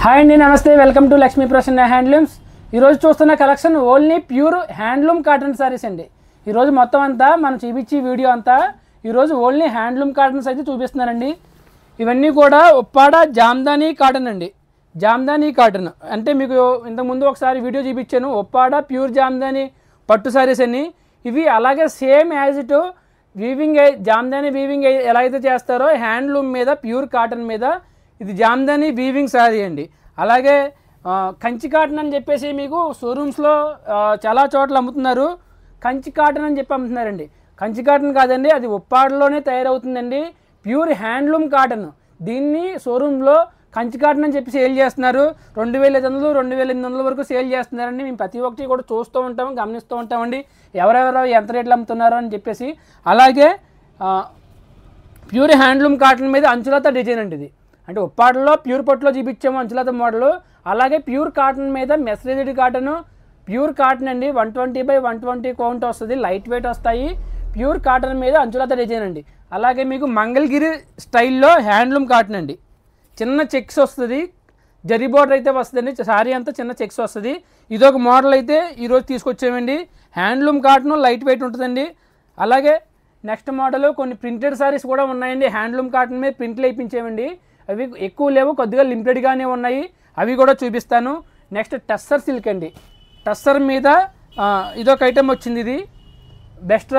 Hi అండి, నమస్తే. Welcome to Lakshmi Prasanna handlooms. ఈరోజు చూస్తున్న collection only pure handloom cotton saris అండి. ఈరోజు మొత్తం అంతా మనం చూపించి వీడియో అంతా ఈరోజు ఓన్లీ హ్యాండ్లూమ్ కాటన్స్ అయితే చూపిస్తున్నానండి. ఇవన్నీ కూడా ఉప్పాడ జామ్దానీ కాటన్ అండి. జామ్దానీ కాటన్ అంటే మీకు ఇంతకుముందు ఒకసారి వీడియో చూపించాను, ఉప్పాడ ప్యూర్ జామ్దానీ పట్టు సారీస్ అని. ఇవి అలాగే same as it weaving Jamdani weaving ఎలా అయితే చేస్తారో హ్యాండ్లూమ్ మీద ప్యూర్ కాటన్ మీద ఇది జామ్దానీ వీవింగ్ సారీ అండి. అలాగే కంచి కాటన్ అని చెప్పేసి మీకు షోరూమ్స్లో చాలా చోట్ల అమ్ముతున్నారు. కంచి కాటన్ అని చెప్పి అమ్ముతున్నారండి. కంచి కాటన్ కాదండి, అది ఉప్పాడలోనే తయారవుతుందండి. Pure handloom cotton. దీన్ని షోరూంలో కంచి కాటన్ అని చెప్పి సేల్ చేస్తున్నారు. 2500 2800 వరకు సేల్ చేస్తున్నారండి. మేము ప్రతి ఒక్కటి కూడా చూస్తూ ఉంటాము, గమనిస్తూ ఉంటామండి ఎవరెవరో ఎంత రేట్లు అమ్ముతున్నారో అని చెప్పేసి. అలాగే ప్యూర్ హ్యాండ్లూమ్ కాటన్ మీద అంచులత డిజైన్ అండి. ఇది అంటే ఉప్పాడలో ప్యూర్ పట్టులో చూపించాము అంచులత మోడల్. అలాగే ప్యూర్ కాటన్ మీద మెస్రేజ్డ్ కాటన్, ప్యూర్ కాటన్ అండి. 120x120 కౌంట్ వస్తుంది, లైట్ వెయిట్ వస్తాయి. ప్యూర్ కాటన్ మీద అంచులత డిజైన్ అండి. అలాగే మీకు మంగళగిరి స్టైల్లో హ్యాండ్లూమ్ కాటన్ అండి. చిన్న చెక్స్ వస్తుంది, జరీ బోర్డర్ అయితే వస్తుందండి. సారీ అంతా చిన్న చెక్స్ వస్తుంది. ఇదొక మోడల్ అయితే ఈరోజు తీసుకొచ్చామండి. హ్యాండ్లూమ్ కాటన్ లైట్ వెయిట్ ఉంటుందండి. అలాగే నెక్స్ట్ మోడల్ కొన్ని ప్రింటెడ్ సారీస్ కూడా ఉన్నాయండి. హ్యాండ్లూమ్ కాటన్ మీద ప్రింట్లు వేయించామండి. అవి ఎక్కువ లేవు, కొద్దిగా లిమిటెడ్గానే ఉన్నాయి. అవి కూడా చూపిస్తాను. నెక్స్ట్ టస్సర్ సిల్క్ అండి. టస్సర్ మీద ఇదొక ఐటెం వచ్చింది. ఇది బెస్ట్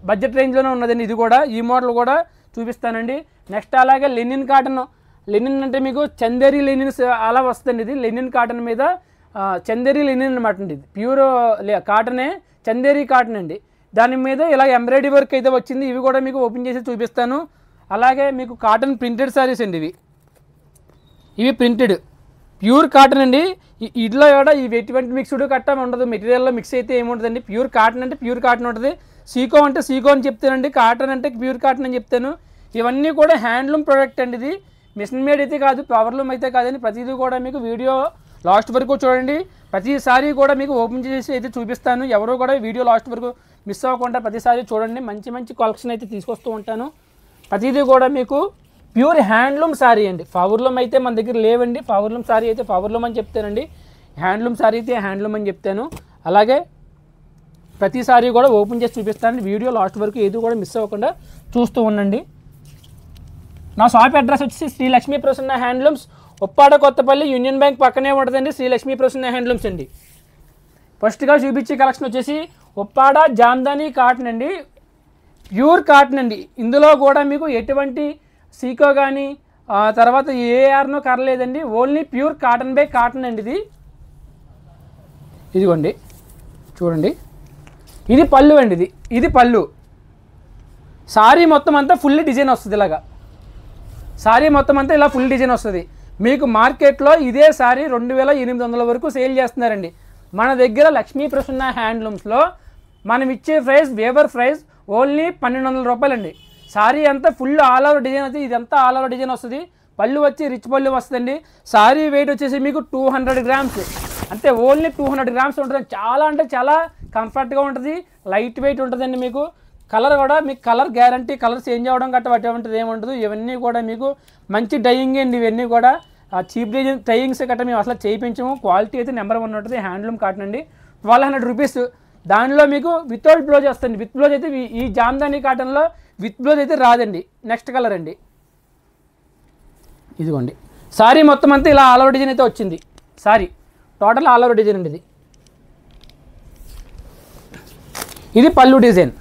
బడ్జెట్ రేంజ్లోనే ఉన్నదండి. ఇది కూడా ఈ మోడల్ కూడా చూపిస్తానండి. నెక్స్ట్ అలాగే లెనిన్ కాటన్. లెనిన్ అంటే మీకు చందేరి లెనిన్స్ అలా వస్తుందండి. ఇది లెనిన్ కాటన్ మీద చందేరి లెనిన్ అనమాట అండి. ఇది ప్యూర్ కాటనే, చందేరి కాటన్ అండి. దాని మీద ఇలా ఎంబ్రాయిడరీ వర్క్ అయితే వచ్చింది. ఇవి కూడా మీకు ఓపెన్ చేసి చూపిస్తాను. అలాగే మీకు కాటన్ ప్రింటెడ్ సారీస్ అండి. ఇవి ప్రింటెడ్ ప్యూర్ కాటన్ అండి. ఇట్లా కూడా ఇవి ఎటువంటి మిక్స్డ్ కట్ట ఉండదు, మెటీరియల్లో మిక్స్ అయితే ఏముంటుందండి. ప్యూర్ కాటన్ అంటే ప్యూర్ కాటన్ ఉంటుంది. సీకో అంటే సీకో అని చెప్తానండి, కాటన్ అంటే ప్యూర్ కాటన్ అని చెప్తాను. ఇవన్నీ కూడా హ్యాండ్లూమ్ ప్రోడక్ట్ అండి. ఇది మిషన్ మేడ్ అయితే కాదు, పవర్లూమ్ అయితే కాదండి. ప్రతిదీ కూడా మీకు వీడియో లాస్ట్ వరకు చూడండి. ప్రతిసారి కూడా మీకు ఓపెన్ చేసి అయితే చూపిస్తాను. ఎవరు కూడా వీడియో లాస్ట్ వరకు మిస్ అవ్వకుండా ప్రతిసారి చూడండి. మంచి మంచి కలెక్షన్ అయితే తీసుకొస్తూ ఉంటాను. ప్రతిదీ కూడా మీకు ప్యూర్ హ్యాండ్లూమ్ సారీ అండి. పవర్లూమ్ అయితే మన దగ్గర లేవండి. పవర్లూమ్ సారీ అయితే పవర్లూమ్ అని చెప్తానండి, హ్యాండ్లూమ్ సారీ అయితే హ్యాండ్లూమ్ అని చెప్తాను. అలాగే ప్రతిసారి కూడా ఓపెన్ చేసి చూపిస్తాను. వీడియో లాస్ట్ వరకు ఏది కూడా మిస్ అవ్వకుండా చూస్తూ ఉండండి. నా షాప్ అడ్రస్ వచ్చేసి Sri Lakshmi Prasanna handlooms, Uppada Kothapalli, union bank పక్కనే ఉంటుందండి. శ్రీ లక్ష్మీ ప్రసన్న హ్యాండ్లూమ్స్ అండి. ఫస్ట్గా చూపించే కలెక్షన్ వచ్చేసి ఉప్పాడ జామ్దానీ కాటన్ అండి. ప్యూర్ కాటన్ అండి. ఇందులో కూడా మీకు ఎటువంటి సీకో కానీ తర్వాత ఏఆర్నో కర్లేదండి. Only pure cotton by cotton అండి. ఇదిగోండి చూడండి, ఇది పళ్ళు అండి. ఇది పళ్ళు. సారీ మొత్తం అంతా ఫుల్ డిజైన్ వస్తుంది. ఇలాగా సారీ మొత్తం అంతా ఇలా ఫుల్ డిజైన్ వస్తుంది. మీకు మార్కెట్లో ఇదే సారీ 2800 వరకు సేల్ చేస్తున్నారండి. మన దగ్గర లక్ష్మీ ప్రసన్న హ్యాండ్లూమ్స్లో మనం ఇచ్చే ప్రైస్ వేవర్ ప్రైస్ ఓన్లీ 1200 రూపాయలండి. సారీ అంతా ఫుల్ ఆల్ ఓవర్ డిజైన్ అవుతుంది. ఇదంతా ఆల్ ఓవర్ డిజైన్ వస్తుంది. పళ్ళు వచ్చి రిచ్ పళ్ళు వస్తుందండి. సారీ వెయిట్ వచ్చేసి మీకు 200 గ్రామ్స్, అంటే ఓన్లీ 200 గ్రామ్స్ ఉంటుంది. చాలా అంటే చాలా కంఫర్ట్గా ఉంటుంది, లైట్ వెయిట్ ఉంటుందండి. మీకు కలర్ కూడా మీకు కలర్ గ్యారంటీ, కలర్ చేంజ్ అవ్వడం గట్రా అటువంటిది ఏముంటుంది. ఇవన్నీ కూడా మీకు మంచి డైయింగ్ అండి. ఇవన్నీ కూడా చీప్ డిజైన్ డైయింగ్స్ గట్రా మేము అసలు చేయించము. క్వాలిటీ అయితే నెంబర్ 1 ఉంటుంది. హ్యాండ్లూమ్ కాటన్ అండి. 1200 రూపీస్. దానిలో మీకు వితౌట్ బ్లౌజ్ వస్తుంది. విత్ బ్లౌజ్ అయితే ఈ జామ్దానీ కాటన్లో విత్ బ్లౌజ్ అయితే రాదండి. నెక్స్ట్ కలర్ అండి. ఇదిగోండి సారీ మొత్తం అంతా ఇలా ఆల్ ఓవర్ డిజైన్ అయితే వచ్చింది. Sorry total all over design అండి. ఇది పళ్ళు డిజైన్.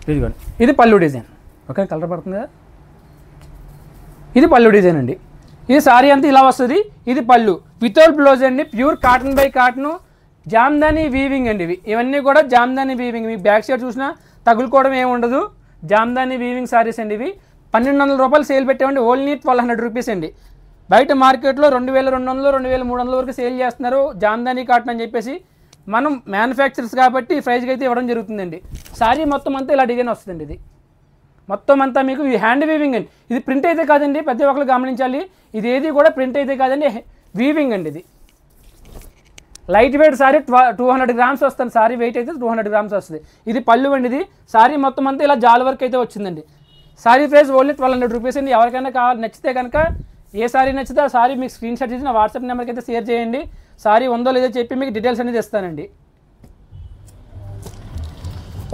ఇదిగోండి ఇది పళ్ళు డిజైన్. ఓకే, కలర్ పడుతుంది కదా. ఇది పళ్ళు డిజైన్ అండి. ఇది సారీ అంతా ఇలా వస్తుంది. ఇది పళ్ళు వితౌట్ బ్లౌజ్ అండి. Pure cotton by cotton Jamdani weaving అండి. ఇవన్నీ కూడా జామ్దానీ వీవింగ్. మీ బ్యాక్ సైడ్ చూసినా తగులుకోవడం ఏమి ఉండదు. జామ్దానీ వీవింగ్ సారీస్ అండి. ఇవి 1200 రూపాయలు సేల్ పెట్టామండి. ఓన్లీ 1200 రూపీస్ అండి. బయట మార్కెట్లో 2200 2300 వరకు సేల్ చేస్తున్నారు జామ్దానీ కాటన్ అని చెప్పేసి. మనం మ్యానుఫ్యాక్చరర్స్ కాబట్టి ఈ ప్రైస్కి అయితే ఇవ్వడం జరుగుతుందండి. సారీ మొత్తం అంతా ఇలా డిజైన్ వస్తుందండి. ఇది మొత్తం అంతా మీకు హ్యాండ్ వీవింగ్ అండి. ఇది ప్రింట్ అయితే కాదండి, ప్రతి ఒక్కరు గమనించాలి. ఇది ఏది కూడా ప్రింట్ అయితే కాదండి, వీవింగ్ అండి. ఇది లైట్ వెయిట్ సారీ 200 గ్రామ్స్ వస్తుంది. సారీ వెయిట్ అయితే 200 గ్రామ్స్ వస్తుంది. ఇది పళ్ళు అండి. ఇది సారీ మొత్తం అంతా ఇలా జాల్ వర్క్ అయితే వచ్చిందండి. సారీ ప్రైస్ ఓన్లీ 1200 రూపీస్ అండి. ఎవరికైనా కావాలి నచ్చితే కనుక ఏ సారీ నచ్చితే ఆ సారీ మీకు స్క్రీన్ షాట్ చేసి నా వాట్సాప్ నెంబర్కి అయితే షేర్ చేయండి. సారీ ఉందో లేదో చెప్పి మీకు డీటెయిల్స్ అనేది ఇస్తానండి.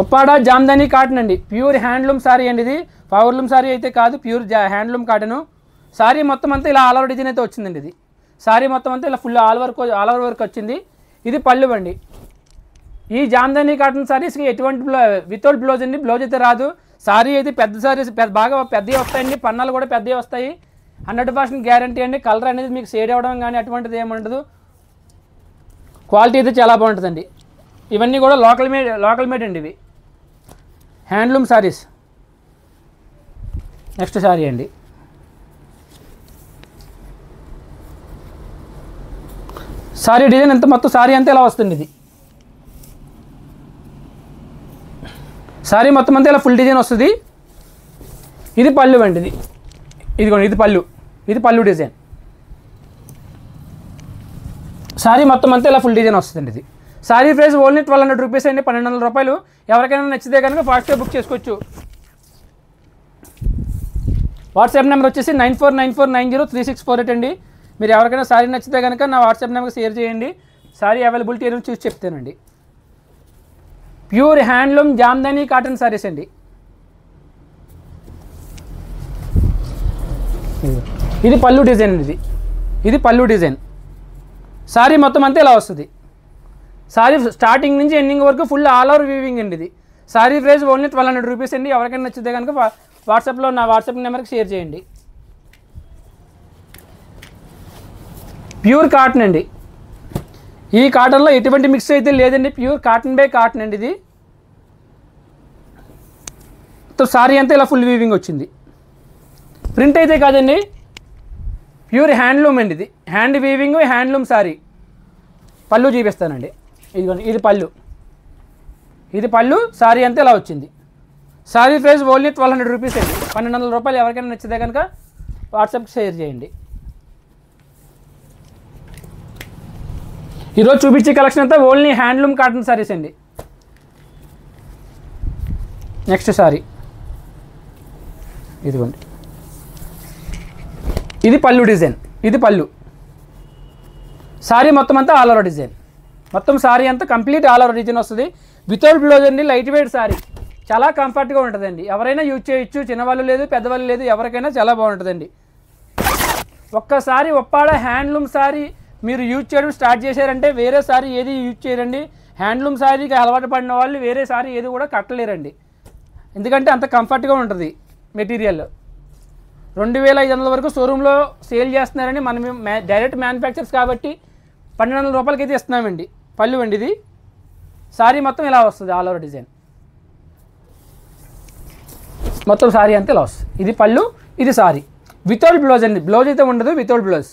ఉప్పాడ జామ్దాని కాటన్ అండి, ప్యూర్ హ్యాండ్లూమ్ సారీ అండి. ఇది పవర్లూమ్ సారీ అయితే కాదు, ప్యూర్ హ్యాండ్లూమ్ కాటను. సారీ మొత్తం అంతా ఇలా ఆల్ ఓవర్ డిజైన్ అయితే వచ్చిందండి. ఇది సారీ మొత్తం అంతా ఇలా ఫుల్ ఆల్ ఓవర్ వర్క్ వచ్చింది. ఇది పళ్ళు అండి. ఈ జామ్దాని కాటన్ సారీస్కి ఎటువంటి వితౌట్ బ్లౌజ్ అండి, బ్లౌజ్ అయితే రాదు. సారీ అయితే పెద్ద సారీస్ బాగా పెద్దవి వస్తాయండి, పన్నాలు కూడా పెద్దవి వస్తాయి. 100% గ్యారంటీ అండి. కలర్ అనేది మీకు షేడ్ అవ్వడం కానీ అటువంటిది ఏముండదు. క్వాలిటీ అయితే చాలా బాగుంటుందండి. ఇవన్నీ కూడా లోకల్ మేడ్ అండి, ఇవి హ్యాండ్లూమ్ సారీస్. నెక్స్ట్ సారీ అండి, సారీ డిజైన్ ఎంత మొత్తం సారీ అంతా ఇలా వస్తుంది. ఇది సారీ మొత్తం అంతా ఇలా ఫుల్ డిజైన్ వస్తుంది. ఇది పళ్ళు అండి. ఇదిగోండి, ఇది పళ్ళు డిజైన్. సారీ మొత్తం అంతా ఇలా ఫుల్ డిజైన్ వస్తుందండి. ఇది సారీ ప్రైస్ ఓన్లీ 1200 రూపీస్ అండి, 1200 రూపాయలు. ఎవరికైనా నచ్చితే కనుక ఫాస్ట్గా బుక్ చేసుకోవచ్చు. వాట్సాప్ నెంబర్ వచ్చేసి 9494903648 అండి. మీరు ఎవరికైనా సారీ నచ్చితే కనుక నా వాట్సాప్ నెంబర్కి షేర్ చేయండి. సారీ అవైలబిలిటీ ఏదో చూసి చెప్తానండి. Pure handloom Jamdani cotton saris అండి. ఇది పళ్ళు డిజైన్ అండి. ఇది పళ్ళు డిజైన్. సారీ మొత్తం అంతా ఇలా వస్తుంది. సారీ స్టార్టింగ్ నుంచి ఎండింగ్ వరకు ఫుల్ ఆల్ ఓవర్ వీవింగ్ అండి. ఇది సారీ ప్రైస్ ఓన్లీ 1200 రూపీస్ అండి. ఎవరికైనా నచ్చితే కనుక వాట్సాప్లో నా వాట్సాప్ నెంబర్కి షేర్ చేయండి. ప్యూర్ కాటన్ అండి. ఈ కాటన్లో ఎటువంటి మిక్స్ అయితే లేదండి, ప్యూర్ కాటన్ బై కాటన్ అండి. ఇది సారీ అంతా ఇలా ఫుల్ వీవింగ్ వచ్చింది. ప్రింట్ అయితే కాదండి, ప్యూర్ హ్యాండ్లూమ్ అండి. ఇది హ్యాండ్ వీవింగ్ హ్యాండ్లూమ్ సారీ. పళ్ళు చూపిస్తానండి. ఇదిగోండి, ఇది పళ్ళు సారీ అంతా ఇలా వచ్చింది. సారీ ప్రైస్ ఓన్లీ 1200 రూపీస్ అండి, 1200 రూపాయలు. ఎవరికైనా నచ్చితే కనుక వాట్సాప్కి షేర్ చేయండి. ఈరోజు చూపించే కలెక్షన్ అంతా ఓన్లీ హ్యాండ్లూమ్ కాటన్ సారీస్ అండి. నెక్స్ట్ సారీ ఇదిగోండి, ఇది పళ్ళు డిజైన్. ఇది పళ్ళు. సారీ మొత్తం అంతా ఆల్ ఓవర్ డిజైన్. మొత్తం సారీ అంతా కంప్లీట్ ఆల్ ఓవర్ డిజైన్ వస్తుంది. వితౌట్ బ్లౌజ్ అండి, లైట్ వెయిట్ సారీ. చాలా కంఫర్ట్గా ఉంటుందండి. ఎవరైనా యూజ్ చేయొచ్చు, చిన్నవాళ్ళు లేదు పెద్దవాళ్ళు లేదు, ఎవరికైనా చాలా బాగుంటుందండి. ఒక్కసారి ఉప్పాడ హ్యాండ్లూమ్ సారీ మీరు యూజ్ చేయడం స్టార్ట్ చేశారంటే వేరే సారీ ఏది యూజ్ చేయరండి. హ్యాండ్లూమ్ సారీకి అలవాటు పడిన వాళ్ళు వేరే సారీ ఏది కూడా కట్టలేరండి. ఎందుకంటే అంత కంఫర్ట్గా ఉంటుంది మెటీరియల్. 2500 వరకు షోరూంలో సేల్ చేస్తున్నారని మనం డైరెక్ట్ మ్యానుఫ్యాక్చర్స్ కాబట్టి 1200 రూపాయలకి అయితే ఇస్తున్నామండి. పళ్ళు అండి. ఇది సారీ మొత్తం ఇలా వస్తుంది, ఆల్ ఓవర్ డిజైన్. మొత్తం సారీ అంతా ఇలా వస్తుంది. ఇది పళ్ళు, ఇది సారీ. వితౌట్ బ్లౌజ్ అండి, బ్లౌజ్ అయితే ఉండదు, వితౌట్ బ్లౌజ్.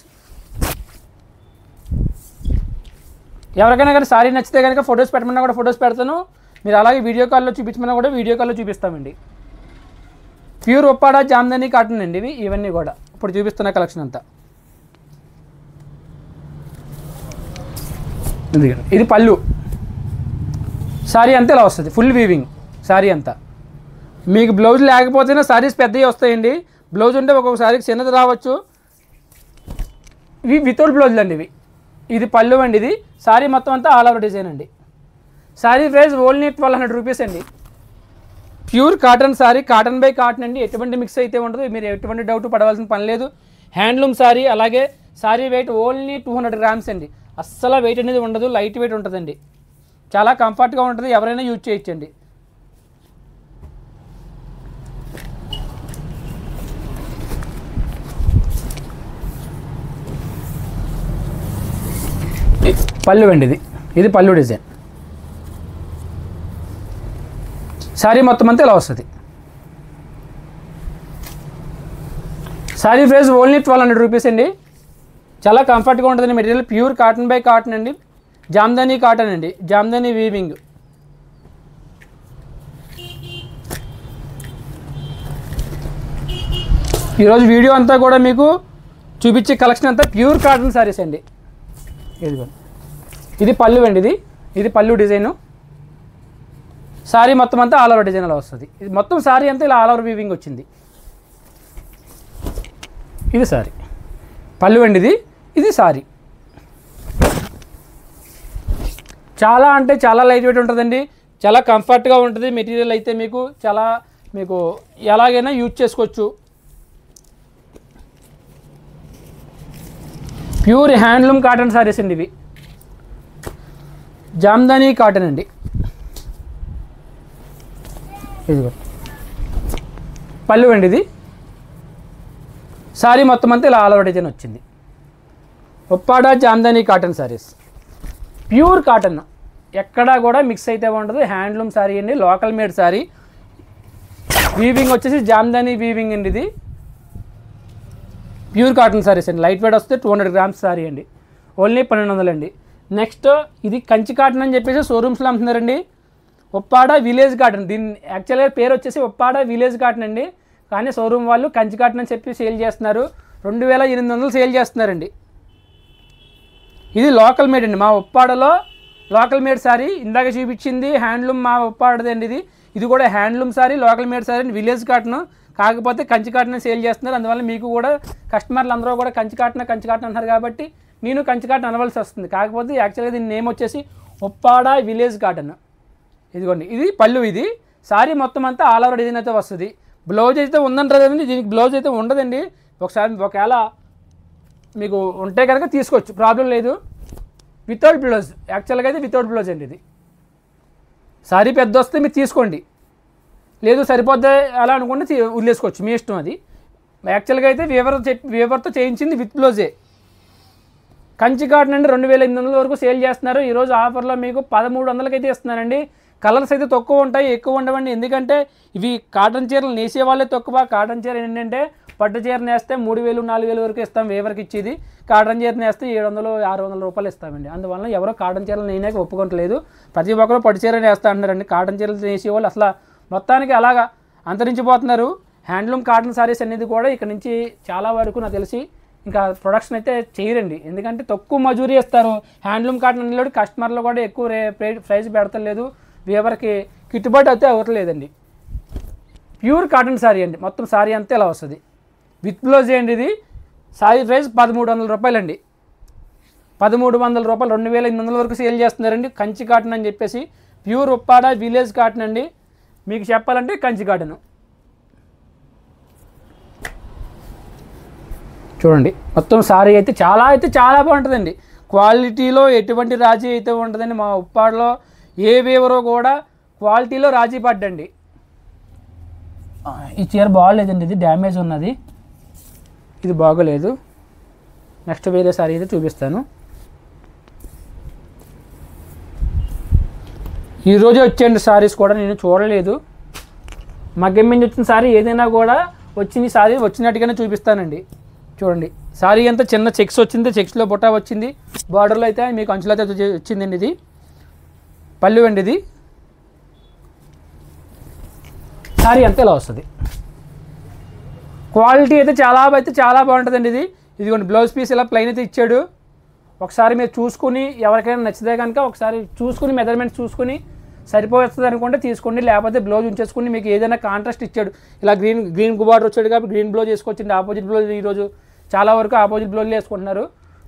ఎవరికైనా కానీ సారీ నచ్చితే కనుక ఫొటోస్ పెట్టమన్నా కూడా ఫొటోస్ పెడతాను. మీరు అలాగే వీడియో కాల్లో చూపించమన్నా కూడా వీడియో కాల్లో చూపిస్తామండి. ప్యూర్ ఉప్పాడ జామ్దాని కాటన్ అండి ఇవన్నీ కూడా ఇప్పుడు చూపిస్తున్న కలెక్షన్ అంతా. ఇది పళ్ళు. సారీ అంతా ఇలా వస్తుంది, ఫుల్ వీవింగ్ సారీ అంతా. మీకు బ్లౌజ్ లేకపోతేనే సారీస్ పెద్దవి వస్తాయండి. బ్లౌజ్ ఉంటే ఒక్కొక్కసారికి చిన్నది రావచ్చు. ఇవి వితౌట్ బ్లౌజ్లు అండి. ఇది పళ్ళు అండి. ఇది సారీ మొత్తం అంతా ఆల్ ఓవర్ డిజైన్ అండి. సారీ ప్రైస్ ఓన్లీ 1200 రూపీస్ అండి. Pure cotton sorry, cotton by cotton అండి. ఎటువంటి మిక్స్ అయితే ఉండదు, మీరు ఎటువంటి డౌట్ పడవలసిన పని లేదు. Handloom sorry. అలాగే సారీ వెయిట్ ఓన్లీ 200 గ్రామ్స్ అండి. అస్సలు వెయిట్ అనేది ఉండదు, లైట్ వెయిట్ ఉంటుందండి. చాలా కంఫర్ట్గా ఉంటుంది, ఎవరైనా యూజ్ చేయొచ్చండి. పళ్ళు అండి. ఇది పళ్ళు డిజైన్. సారీ మొత్తం అంతా ఇలా వస్తుంది. సారీ ప్రైస్ ఓన్లీ 1200 రూపీస్ అండి. చాలా కంఫర్ట్గా ఉంటుందండి material. Pure cotton by cotton అండి. జామ్దాని కాటన్ అండి, జామ్దాని వీవింగ్. ఈరోజు వీడియో అంతా కూడా మీకు చూపించే కలెక్షన్ అంతా ప్యూర్ కాటన్ సారీస్ అండి. ఇది పళ్ళు అండి. ఇది పళ్ళు డిజైను. సారీ మొత్తం అంతా ఆల్ ఓవర్ డిజైన్ అలా వస్తుంది. ఇది మొత్తం సారీ అంతా ఇలా ఆల్ ఓవర్ వీవింగ్ వచ్చింది. ఇది సారీ. పళ్ళు అండి ఇది సారీ. చాలా అంటే చాలా లైట్ వెయిట్ ఉంటుందండి, చాలా కంఫర్ట్గా ఉంటుంది. మెటీరియల్ అయితే మీకు ఎలాగైనా యూజ్ చేసుకోవచ్చు. ప్యూర్ హ్యాండ్లూమ్ కాటన్ సారీస్ అండి ఇవి, జామ్దానీ కాటన్ అండి. ఇదిగో పళ్ళు అండి ఇది. సారీ మొత్తం అంతా ఇలా ఆల్ ఓవర్ డిజైన్ వచ్చింది. Uppada Jamdani cotton saris, pure cotton, ఎక్కడా కూడా మిక్స్ అయితే ఉండదు. హ్యాండ్లూమ్ సారీ అండి, లోకల్ మేడ్ సారీ. వీవింగ్ వచ్చేసి జామ్దానీ వీవింగ్ అండి. ఇది ప్యూర్ కాటన్ సారీస్ అండి. లైట్ వెయిట్ వస్తే 200 గ్రామ్స్ సారీ అండి, ఓన్లీ 1200 అండి. నెక్స్ట్ ఇది కంచి కాటన్ అని చెప్పేసి షోరూమ్స్లో అమ్ముతున్నారండి. ఉప్పాడ విలేజ్ కాటన్, దీని యాక్చువల్గా పేరు వచ్చేసి ఉప్పాడ విలేజ్ కాటన్ అండి. కానీ షోరూమ్ వాళ్ళు కంచి కాటన్ అని చెప్పి సేల్ చేస్తున్నారు. 2800 సేల్ చేస్తున్నారండి. ఇది లోకల్ మేడ్ అండి, మా ఉప్పాడలో లోకల్ మేడ్ సారీ. ఇందాక చూపించింది హ్యాండ్లూమ్ మా ఉప్పాడది అండి. ఇది కూడా handloom sorry, local made sorry అండి, విలేజ్ కాటన్. కాకపోతే కంచి కాటన్ సేల్ చేస్తున్నారు. అందువల్ల మీకు కూడా కస్టమర్లు అందరూ కూడా కంచి కాటన్ అంటున్నారు కాబట్టి నేను కంచి కాటన్ అనవలసి వస్తుంది. కాకపోతే యాక్చువల్గా దీని నేమ్ వచ్చేసి ఉప్పాడ విలేజ్ కాటన్. ఇదిగోండి ఇది పళ్ళు. ఇది సారీ మొత్తం అంతా ఆల్ ఓవర్ డిజైన్ అయితే వస్తుంది. బ్లౌజ్ అయితే ఉందంటారు కదండి, దీనికి బ్లౌజ్ అయితే ఉండదండి. ఒకవేళ మీకు ఉంటే కనుక తీసుకోవచ్చు, ప్రాబ్లం లేదు. వితౌట్ బ్లౌజ్, యాక్చువల్గా అయితే వితౌట్ బ్లౌజ్ అండి. ఇది సారీ పెద్ద వస్తే మీరు తీసుకోండి, లేదు సరిపోద్ది అలా అనుకుంటే వదిలేసుకోవచ్చు, మీ ఇష్టం అది. యాక్చువల్గా అయితే వీవర్తో చేయించింది విత్ బ్లౌజే. కంచి కాటన్ అండి 2800 వరకు సేల్ చేస్తున్నారు. ఈరోజు ఆఫర్లో మీకు 1300కి అయితే ఇస్తున్నారండి. కలర్స్ అయితే తక్కువ ఉంటాయి, ఎక్కువ ఉండవండి. ఎందుకంటే ఇవి కాటన్ చీరలు నేసే వాళ్ళే తక్కువ. కాటన్ చీర ఏంటంటే పట్టు చీర నేస్తే 3000 4000 వరకు ఇస్తాం వేవర్కి ఇచ్చేది. కాటన్ చీర నేస్తే 700 600 రూపాయలు ఇస్తామండి. అందువల్ల ఎవరో కాటన్ చీరలు నేనాక ఒప్పుకోవట్లేదు. ప్రతి ఒక్కరు పట్టు చీర నేస్తా అంటున్నారండి. కాటన్ చీరలు నేసేవాళ్ళు అసలు మొత్తానికి అలాగా అంతరించిపోతున్నారు. హ్యాండ్లూమ్ కాటన్ సారీస్ అనేది కూడా ఇక్కడ నుంచి చాలా వరకు నాకు తెలిసి ఇంకా ప్రొడక్షన్ అయితే చేయరండి. ఎందుకంటే తక్కువ మజూరీ ఇస్తారు. హ్యాండ్లూమ్ కాటన్ అనేది కస్టమర్లు కూడా ఎక్కువ ప్రైస్ పెడతలేదు, వీవర్కి గిట్టుబాటు అయితే అవ్వట్లేదండి. ప్యూర్ కాటన్ సారీ అండి, మొత్తం సారీ అంతా ఇలా వస్తుంది. విత్ బ్లౌజ్ అండి. ఇది సారీ ప్రైస్ 1300 రూపాయలండి. 1300 రూపాయలు, 2800 వరకు సేల్ చేస్తున్నారండి. కంచి కాటన్ అని చెప్పేసి ప్యూర్ ఉప్పాడ విలేజ్ కాటన్ అండి. మీకు చెప్పాలంటే కంచి కాటన్. చూడండి మొత్తం సారీ అయితే చాలా బాగుంటుందండి. క్వాలిటీలో ఎటువంటి రాజీ అయితే ఉంటుందండి. మా ఉప్పాడలో ఏ వేవరో కూడా క్వాలిటీలో రాజీ పడ్డండి. ఈ చీర బాగోలేదండి, ఇది డ్యామేజ్ ఉన్నది, ఇది బాగోలేదు. నెక్స్ట్ వేరే సారీ అయితే చూపిస్తాను. ఈరోజే వచ్చేయండి సారీస్ కూడా, నేను చూడలేదు. మగ్గం మీద వచ్చిన సారీ ఏదైనా కూడా వచ్చిన సారీ వచ్చినట్టుగానే చూపిస్తానండి. చూడండి సారీ అంతా చిన్న చెక్స్ వచ్చింది, చెక్స్లో బుట్ట వచ్చింది, బార్డర్లో అయితే మీకు అంచులో అయితే వచ్చిందండి. ఇది పళ్ళు అండి. ఇది సారీ అంతా ఇలా వస్తుంది. క్వాలిటీ అయితే చాలా బాగుంటుందండి. ఇదిగోండి బ్లౌజ్ పీస్ ఇలా ప్లెయిన్ అయితే ఇచ్చాడు. ఒకసారి మీరు చూసుకుని ఎవరికైనా నచ్చితే కనుక ఒకసారి చూసుకుని మెజర్మెంట్స్ చూసుకుని సరిపోతుంది అనుకుంటే తీసుకోండి, లేకపోతే బ్లౌజ్ ఉంచేసుకుని మీకు ఏదైనా కాంట్రాస్ట్ ఇచ్చాడు. ఇలా గ్రీన్ బార్డర్ వచ్చాడు కాబట్టి గ్రీన్ బ్లౌజ్ వేసుకోవచ్చండి. ఆపోజిట్ బ్లౌజ్ ఈరోజు చాలా వరకు ఆపోజిట్ బ్లౌజ్లు వేసుకుంటున్నారు.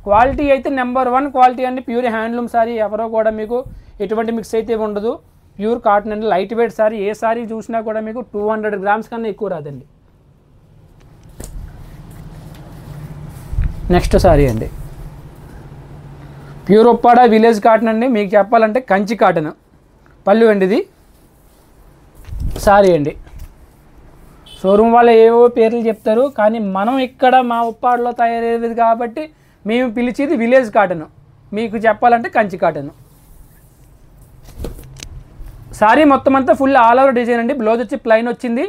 క్వాలిటీ అయితే నెంబర్ 1 క్వాలిటీ అండి. ప్యూర్ హ్యాండ్లూమ్ సారీ, ఎవరో కూడా మీకు ఎటువంటి మిక్స్ అయితే ఉండదు. ప్యూర్ కాటన్ అండి, లైట్ వెయిట్ సారీ. ఏ సారీ చూసినా కూడా మీకు 200 గ్రామ్స్ కన్నా ఎక్కువ రాదండి. నెక్స్ట్ సారీ అండి, ప్యూర్ ఉప్పాడ విలేజ్ కాటన్ అండి. మీకు చెప్పాలంటే కంచి కాటన్. పళ్ళు అండి. ఇది సారీ అండి. షోరూమ్ వాళ్ళు ఏవో పేర్లు చెప్తారు, కానీ మనం ఇక్కడ మా ఉప్పాడలో తయారయ్యేది కాబట్టి మేము పిలిచేది విలేజ్ కాటన్. మీకు చెప్పాలంటే కంచి కాటన్. సారీ మొత్తం అంతా ఫుల్ ఆల్ ఓవర్ డిజైన్ అండి. బ్లౌజ్ వచ్చి ప్లెయిన్ వచ్చింది.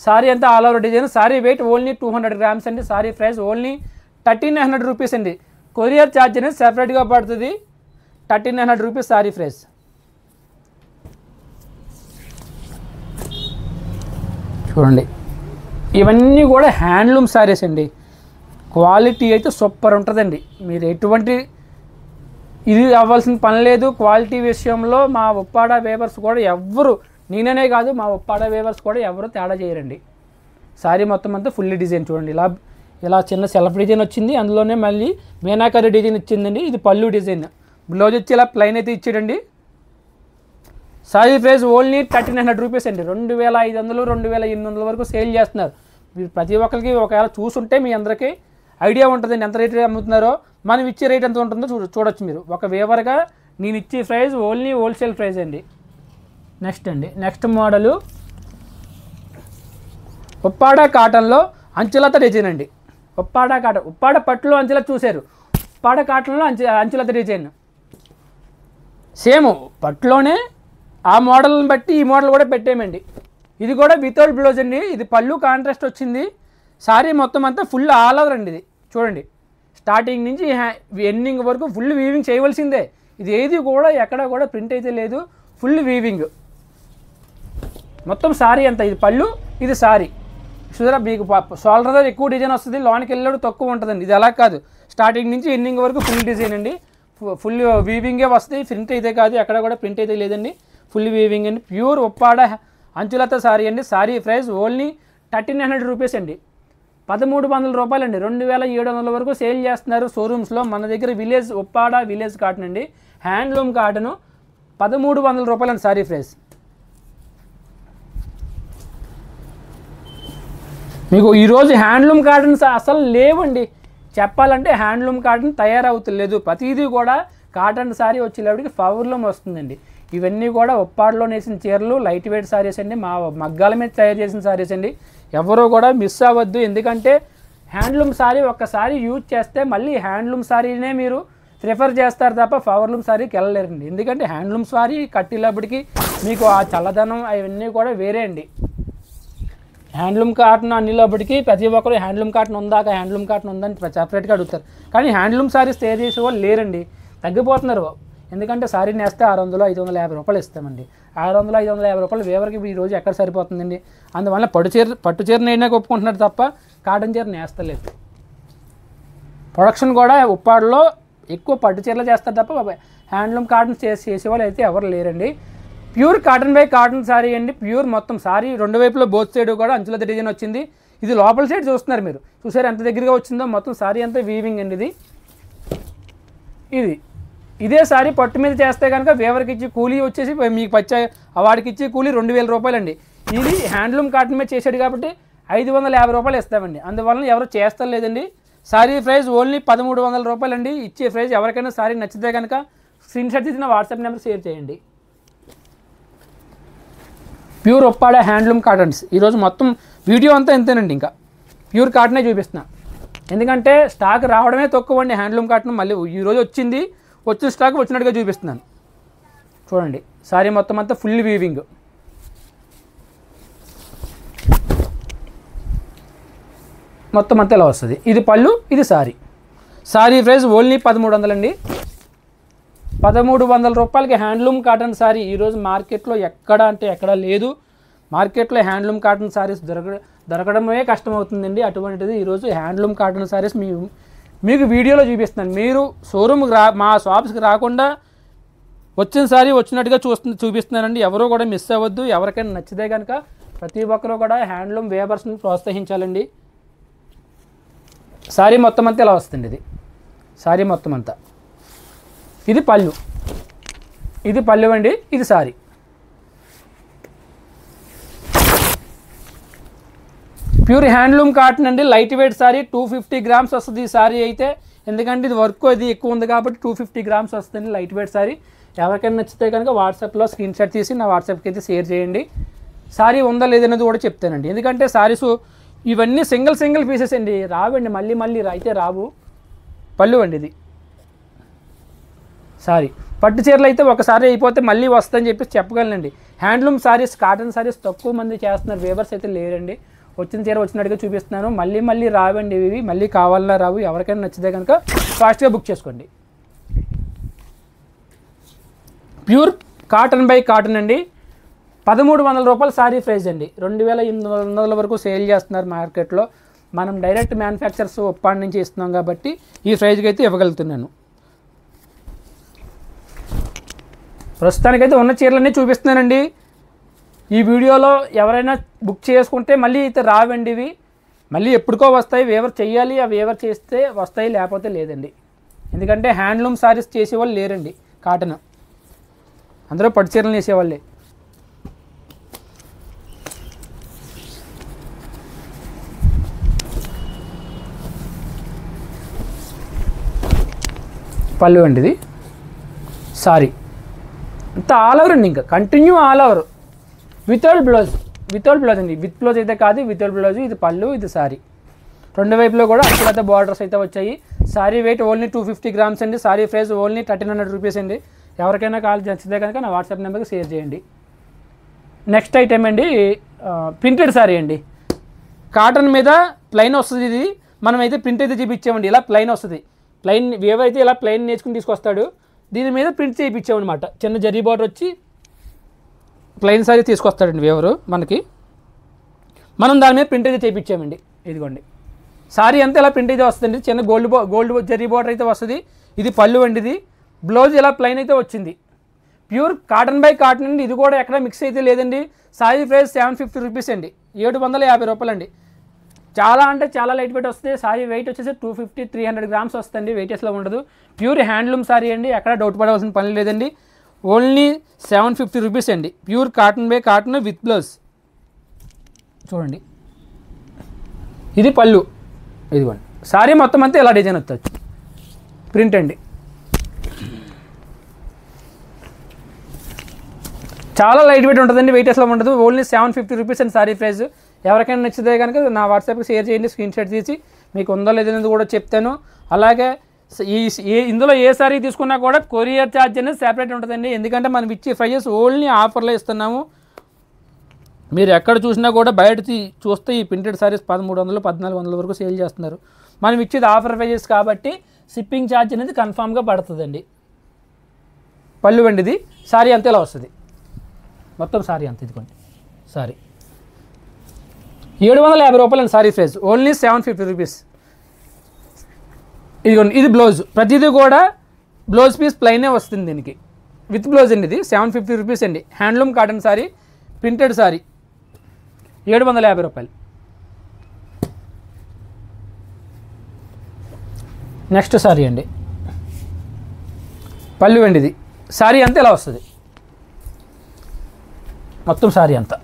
సారీ అంతా all over design. Sorry weight only 200 grams అండి. సారీ ప్రైస్ ఓన్లీ 1300 రూపీస్ అండి. కొరియర్ ఛార్జ్ అనేది సెపరేట్గా పడుతుంది. 1300 రూపీస్ సారీ ప్రైస్. చూడండి ఇవన్నీ కూడా హ్యాండ్లూమ్ సారీస్ అండి. క్వాలిటీ అయితే సూపర్ ఉంటుందండి. మీరు ఎటువంటి ఇది అవ్వాల్సిన పని లేదు. క్వాలిటీ విషయంలో మా ఉప్పాడ వేవర్స్ కూడా ఎవ్వరు, నేననే కాదు మా ఉప్పాడ వేవర్స్ కూడా ఎవరు తేడా చేయరండి. సారీ మొత్తం అంతా ఫుల్లీ డిజైన్ చూడండి. ఇలా చిన్న సెల్ఫ్ డిజైన్ వచ్చింది, అందులోనే మళ్ళీ మీనాకరి డిజైన్ ఇచ్చిందండి. ఇది పళ్ళు డిజైన్. బ్లౌజ్ వచ్చి ఇలా ప్లెయిన్ అయితే ఇచ్చాడండి. సారీ ప్రైస్ ఓన్లీ 1300 రూపీస్ అండి. 2500 2800 వరకు సేల్ చేస్తున్నారు. మీరు ప్రతి ఒక్కరికి ఒకవేళ చూసుంటే మీ అందరికీ ఐడియా ఉంటుందండి ఎంత రేట్ అమ్ముతున్నారో. మనం ఇచ్చే రేట్ ఎంత ఉంటుందో చూడొచ్చు మీరు. ఒక వేవర్గా నేను ఇచ్చే ప్రైస్ ఓన్లీ హోల్సేల్ ప్రైస్ అండి. నెక్స్ట్ మోడలు ఉప్పాడ కాటన్లో అంచులత డిజైన్ అండి. ఉప్పాడ కాటన్, ఉప్పాడ పట్టులో అంచులత చూశారు, ఉప్పాడ కాటన్లో అంచులత డిజైన్ సేమ్ పట్టులోనే ఆ మోడల్ని బట్టి ఈ మోడల్ కూడా పెట్టేయమండి. ఇది కూడా వితౌట్ బ్లౌజ్ అండి. ఇది పళ్ళు కాంట్రాస్ట్ వచ్చింది. సారీ మొత్తం అంతా ఫుల్ ఆల్ ఓవర్ అండి. ఇది చూడండి, స్టార్టింగ్ నుంచి ఎండింగ్ వరకు ఫుల్ వీవింగ్ చేయవలసిందే. ఇది ఏది కూడా ఎక్కడ కూడా ప్రింట్ అయితే లేదు, ఫుల్ వీవింగ్ మొత్తం. సారీ అంతా ఇది పళ్ళు, ఇది సారీ. చూసారా, మీకు షోల్డర్ దగ్గర ఎక్కువ డిజైన్ వస్తుంది, లోనికి వెళ్ళాడు తక్కువ ఉంటుందండి. ఇది అలా కాదు, స్టార్టింగ్ నుంచి ఎండింగ్ వరకు ఫుల్ డిజైన్ అండి. ఫుల్ వీవింగే వస్తుంది, ప్రింట్ అయితే కాదు, ఎక్కడ కూడా ప్రింట్ అయితే లేదండి. ఫుల్ వీవింగ్ అండి. ప్యూర్ ఉప్పాడ అంచులత సారీ అండి. సారీ ప్రైస్ ఓన్లీ 1300 రూపీస్ అండి. 1300 రూపాయలండి. 2700 వరకు సేల్ చేస్తున్నారు షోరూమ్స్లో. మన దగ్గర విలేజ్ ఉప్పాడ విలేజ్ కాటన్ అండి, హ్యాండ్లూమ్ కాటను. 1300 రూపాయలండి సారీ ప్రైస్. మీకు ఈరోజు హ్యాండ్లూమ్ కాటన్స్ అసలు లేవండి. చెప్పాలంటే హ్యాండ్లూమ్ కాటన్ తయారవుతలేదు. ప్రతిదీ కూడా కాటన్ సారీ వచ్చేటప్పటికి పవర్లూమ్ వస్తుందండి. ఇవన్నీ కూడా ఉప్పాడలో నేసిన చీరలు, లైట్ వెయిట్ సారీస్ అండి, మా మగ్గాల మీద తయారు చేసిన సారీస్ అండి. ఎవరో కూడా మిస్ అవ్వద్దు. ఎందుకంటే హ్యాండ్లూమ్ సారీ ఒక్కసారి యూజ్ చేస్తే మళ్ళీ హ్యాండ్లూమ్ సారీనే మీరు ప్రిఫర్ చేస్తారు తప్ప పవర్లూమ్ సారీకి వెళ్ళలేరండి. ఎందుకంటే హ్యాండ్లూమ్ సారీ కట్టినప్పటికీ మీకు ఆ చల్లదనం అవన్నీ కూడా వేరే అండి. హ్యాండ్లూమ్ కాటన్ అన్నిలోపటికి ప్రతి ఒక్కరు హ్యాండ్లూమ్ కాటన్ ఉందాక హ్యాండ్లూమ్ కాటన్ ఉందని సపరేట్గా అడుగుతారు. కానీ హ్యాండ్లూమ్ సారీస్ తయారు చేసే వాళ్ళు లేరండి, తగ్గిపోతున్నారు. ఎందుకంటే సారీ నేస్తే 600-550 రూపాయలు ఇస్తామండి. 600-550 రూపాయలు వేవరికి ఈరోజు ఎక్కడ సరిపోతుందండి. అందువల్ల పట్టు చీర నేనే ఒప్పుకుంటున్నారు తప్ప కాటన్ చీర నేస్తలేదు. ప్రొడక్షన్ కూడా ఉప్పాడలో ఎక్కువ పట్టు చీరలు చేస్తారు తప్ప హ్యాండ్లూమ్ కాటన్ చేసేవాళ్ళు అయితే ఎవరు లేరండి. Pure cotton by cotton sorry అండి. ప్యూర్ మొత్తం సారీ రెండు వైపులో బోత్ సైడ్ కూడా అంచులత డిజైన్ వచ్చింది. ఇది లోపల సైడ్ చూస్తున్నారు మీరు, చూసారు ఎంత దగ్గరగా వచ్చిందో. మొత్తం సారీ అంతా వీవింగ్ అండి. ఇదే సారీ పట్టు మీద చేస్తే కనుక వేవర్కి ఇచ్చి కూలీ వచ్చేసి మీకు వాడికి ఇచ్చే కూలీ 2000 రూపాయలండి. ఇది హ్యాండ్లూమ్ కాటన్ మీద చేసాడు కాబట్టి 550 రూపాయలు ఇస్తామండి. అందువలన ఎవరు చేస్తారు లేదండి. సారీ ప్రైస్ ఓన్లీ 1300 రూపాయలండి. ఇచ్చే ప్రైస్ ఎవరికైనా సారీ నచ్చితే కనుక స్క్రీన్ షాట్ తీసిన వాట్సాప్ నెంబర్ షేర్ చేయండి. Pure Uppada handloom cottons. ఈరోజు మొత్తం వీడియో అంతా ఎంతేనండి, ఇంకా ప్యూర్ కాటనే చూపిస్తున్నా. ఎందుకంటే స్టాక్ రావడమే తక్కువ అండి హ్యాండ్లూమ్ కాటన్. మళ్ళీ ఈరోజు వచ్చిన స్టాక్ వచ్చినట్టుగా చూపిస్తున్నాను. చూడండి, సారీ మొత్తం అంతా ఫుల్ వీవింగ్. మొత్తం అంతా ఇలా వస్తుంది. ఇది పళ్ళు, ఇది సారీ. సారీ ప్రైస్ ఓన్లీ 1300 అండి. 1300 రూపాయలకి హ్యాండ్లూమ్ కాటన్ సారీ ఈరోజు మార్కెట్లో ఎక్కడ అంటే ఎక్కడ లేదు. మార్కెట్లో హ్యాండ్లూమ్ కాటన్ సారీస్ దొరకడమే కష్టమవుతుందండి. అటువంటిది ఈరోజు హ్యాండ్లూమ్ కాటన్ సారీస్ మీకు వీడియోలో చూపిస్తున్నాను. మీరు షోరూమ్కి మా షాప్స్కి రాకుండా వచ్చిన సారీ వచ్చినట్టుగా చూపిస్తున్నానండి. ఎవరో కూడా మిస్ అవ్వద్దు. ఎవరికైనా నచ్చితే కనుక ప్రతి ఒక్కరూ కూడా హ్యాండ్లూమ్ వేవర్స్ని ప్రోత్సహించాలండి. సారీ మొత్తం అంతా ఇలా వస్తుంది. ఇది సారీ మొత్తం అంతా. ఇది పళ్ళు, ఇది పళ్ళు అండి, ఇది సారీ. ప్యూర్ హ్యాండ్లూమ్ కాటన్ అండి. లైట్ వెయిట్ సారీ 250 గ్రామ్స్ వస్తుంది ఈ సారీ అయితే. ఎందుకంటే ఇది వర్క్ అది ఎక్కువ ఉంది కాబట్టి 250 గ్రామ్స్ వస్తుంది లైట్ వెయిట్ సారీ. ఎవరికైనా నచ్చితే కనుక వాట్సాప్లో స్క్రీన్ షాట్ తీసి నా వాట్సాప్కి అయితే షేర్ చేయండి. సారీ ఉందా లేదనేది కూడా చెప్తానండి. ఎందుకంటే సారీస్ ఇవన్నీ సింగిల్ పీసెస్ అండి, రావండి మళ్ళీ అయితే రావు. పళ్ళు అండి ఇది సారీ. పట్టు చీరలు అయితే ఒకసారి అయిపోతే మళ్ళీ వస్తుందని చెప్పి చెప్పగలనండి. హ్యాండ్లూమ్ సారీస్, కాటన్ సారీస్ తక్కువ మంది చేస్తున్నారు, వేవర్స్ అయితే లేరండి. వచ్చిన చీర వచ్చినట్టుగా చూపిస్తున్నాను. మళ్ళీ రావండి ఇవి, మళ్ళీ కావాలన్నా రావు. ఎవరికైనా నచ్చితే కనుక ఫాస్ట్గా బుక్ చేసుకోండి. ప్యూర్ కాటన్ బై కాటన్ అండి. 1300 రూపాయల సారీ ప్రైస్ అండి. 2800 వరకు సేల్ చేస్తున్నారు మార్కెట్లో. మనం డైరెక్ట్ మ్యానుఫ్యాక్చర్స్ ఉప్పాడ నుంచి ఇస్తున్నాం కాబట్టి ఈ ప్రైజ్కి అయితే ఇవ్వగలుగుతున్నాను. ప్రస్తుతానికైతే ఉన్న చీరలన్నీ చూపిస్తున్నానండి. ఈ వీడియోలో ఎవరైనా బుక్ చేసుకుంటే మళ్ళీ అయితే రావండి ఇవి. మళ్ళీ ఎప్పుడుకో వస్తాయి, వేవర్ చెయ్యాలి, ఆ వేవర్ చేస్తే వస్తాయి, లేకపోతే లేదండి. ఎందుకంటే హ్యాండ్లూమ్ సారీస్ చేసేవాళ్ళు లేరండి, కాటన్ అందరూ పట్టు చీరలు వేసేవాళ్ళే. పళ్ళు అండి ఇది సారీ అంతా ఆల్ ఓవర్ అండి, ఇంకా continue all over without blouse అండి. విత్ బ్లౌజ్ అయితే కాదు, వితౌట్ బ్లౌజ్. ఇది పళ్ళు, ఇది సారీ, రెండు వైపులో కూడా అక్కడ బార్డర్స్ అయితే వచ్చాయి. సారీ వెయిట్ ఓన్లీ 250 గ్రామ్స్ అండి. సారీ ప్రైస్ ఓన్లీ 1300 రూపీస్ అండి. ఎవరికైనా కాల్ నచ్చితే కనుక నా వాట్సాప్ నెంబర్కి షేర్ చేయండి. నెక్స్ట్ ఐటెం అండి ప్రింటెడ్ సారీ అండి. కాటన్ మీద ప్లెయిన్ వస్తుంది. ఇది మనమైతే ప్రింట్ అయితే చూపించామండి. ఇలా ప్లెయిన్ వస్తుంది. ప్లెయిన్ ఏవైతే ఇలా ప్లెయిన్ నేర్చుకుని తీసుకొస్తాడు, దీని మీద ప్రింట్ చేయించామన్నమాట. చిన్న జరీ బార్డర్ వచ్చి ప్లెయిన్ సారీ తీసుకొస్తాడండి వేవరు మనకి. మనం దాని మీద ప్రింట్ అయితే చేయించామండి. ఇదిగోండి సారీ అంతా ఇలా ప్రింట్ అయితే వస్తుందండి. చిన్న గోల్డ్ జరీ బార్డర్ అయితే వస్తుంది. ఇది పళ్ళు అండి. ఇది బ్లౌజ్ ఇలా ప్లెయిన్ అయితే వచ్చింది. ప్యూర్ కాటన్ బై కాటన్ అండి. ఇది కూడా ఎక్కడ మిక్స్ అయితే లేదండి. సారీ ప్రైస్ 750 రూపీస్ అండి, 750 రూపాయలండి. చాలా అంటే చాలా లైట్ వెయిట్ వస్తుంది. సారీ వెయిట్ వచ్చేసి 250-300 గ్రామ్స్ వస్తుంది. వెయిటెస్లో ఉండదు. ప్యూర్ హ్యాండ్లూమ్ సారీ అండి, ఎక్కడ డౌట్ పడవలసిన పని లేదండి. ఓన్లీ 750 రూపీస్ అండి. Pure cotton by cotton with blouse. చూడండి ఇది పళ్ళు. ఇదిగోండి సారీ మొత్తం అంతా ఇలా డిజైన్ వచ్చచ్చు. ప్రింట్ అండి. చాలా లైట్ వెయిట్ ఉంటుందండి, వెయిటెస్లో ఉండదు. ఓన్లీ 750 రూపీస్ అండి సారీ ప్రైస్. ఎవరికైనా నచ్చితే కనుక నా వాట్సాప్కి షేర్ చేయండి, స్క్రీన్ షాట్ తీసి. మీకు ఉందో లేదనేది కూడా చెప్తాను. అలాగే ఇందులో ఏ సారీ తీసుకున్నా కూడా కొరియర్ ఛార్జ్ అనేది సెపరేట్ ఉంటుందండి. ఎందుకంటే మనం ఇచ్చే ప్రైజెస్ ఓన్లీ ఆఫర్లో ఇస్తున్నాము. మీరు ఎక్కడ చూసినా కూడా బయట చూస్తే ఈ ప్రింటెడ్ సారీస్ 1300-1400 వరకు సేల్ చేస్తున్నారు. మనం ఇచ్చేది ఆఫర్ ప్రైజెస్ కాబట్టి షిప్పింగ్ ఛార్జ్ అనేది కన్ఫామ్గా పడుతుందండి. పళ్ళు అండి ఇది. సారీ అంతా ఇలా వస్తుంది. మొత్తం సారీ అంత ఇదిగోండి. సారీ 750 రూపాయలండి సారీ ప్రైస్. Only 750 rupees. ఇదిగోండి ఇది బ్లౌజ్. ప్రతిదీ కూడా బ్లౌజ్ పీస్ ప్లెయినే వస్తుంది దీనికి. విత్ బ్లౌజ్ అండి. ఇది 750 రూపీస్ అండి. Handloom cotton sorry, printed sorry 750 రూపాయలు. నెక్స్ట్ సారీ అండి. పళ్ళు అండి ఇది. సారీ అంతా ఇలా వస్తుంది. మొత్తం సారీ అంతా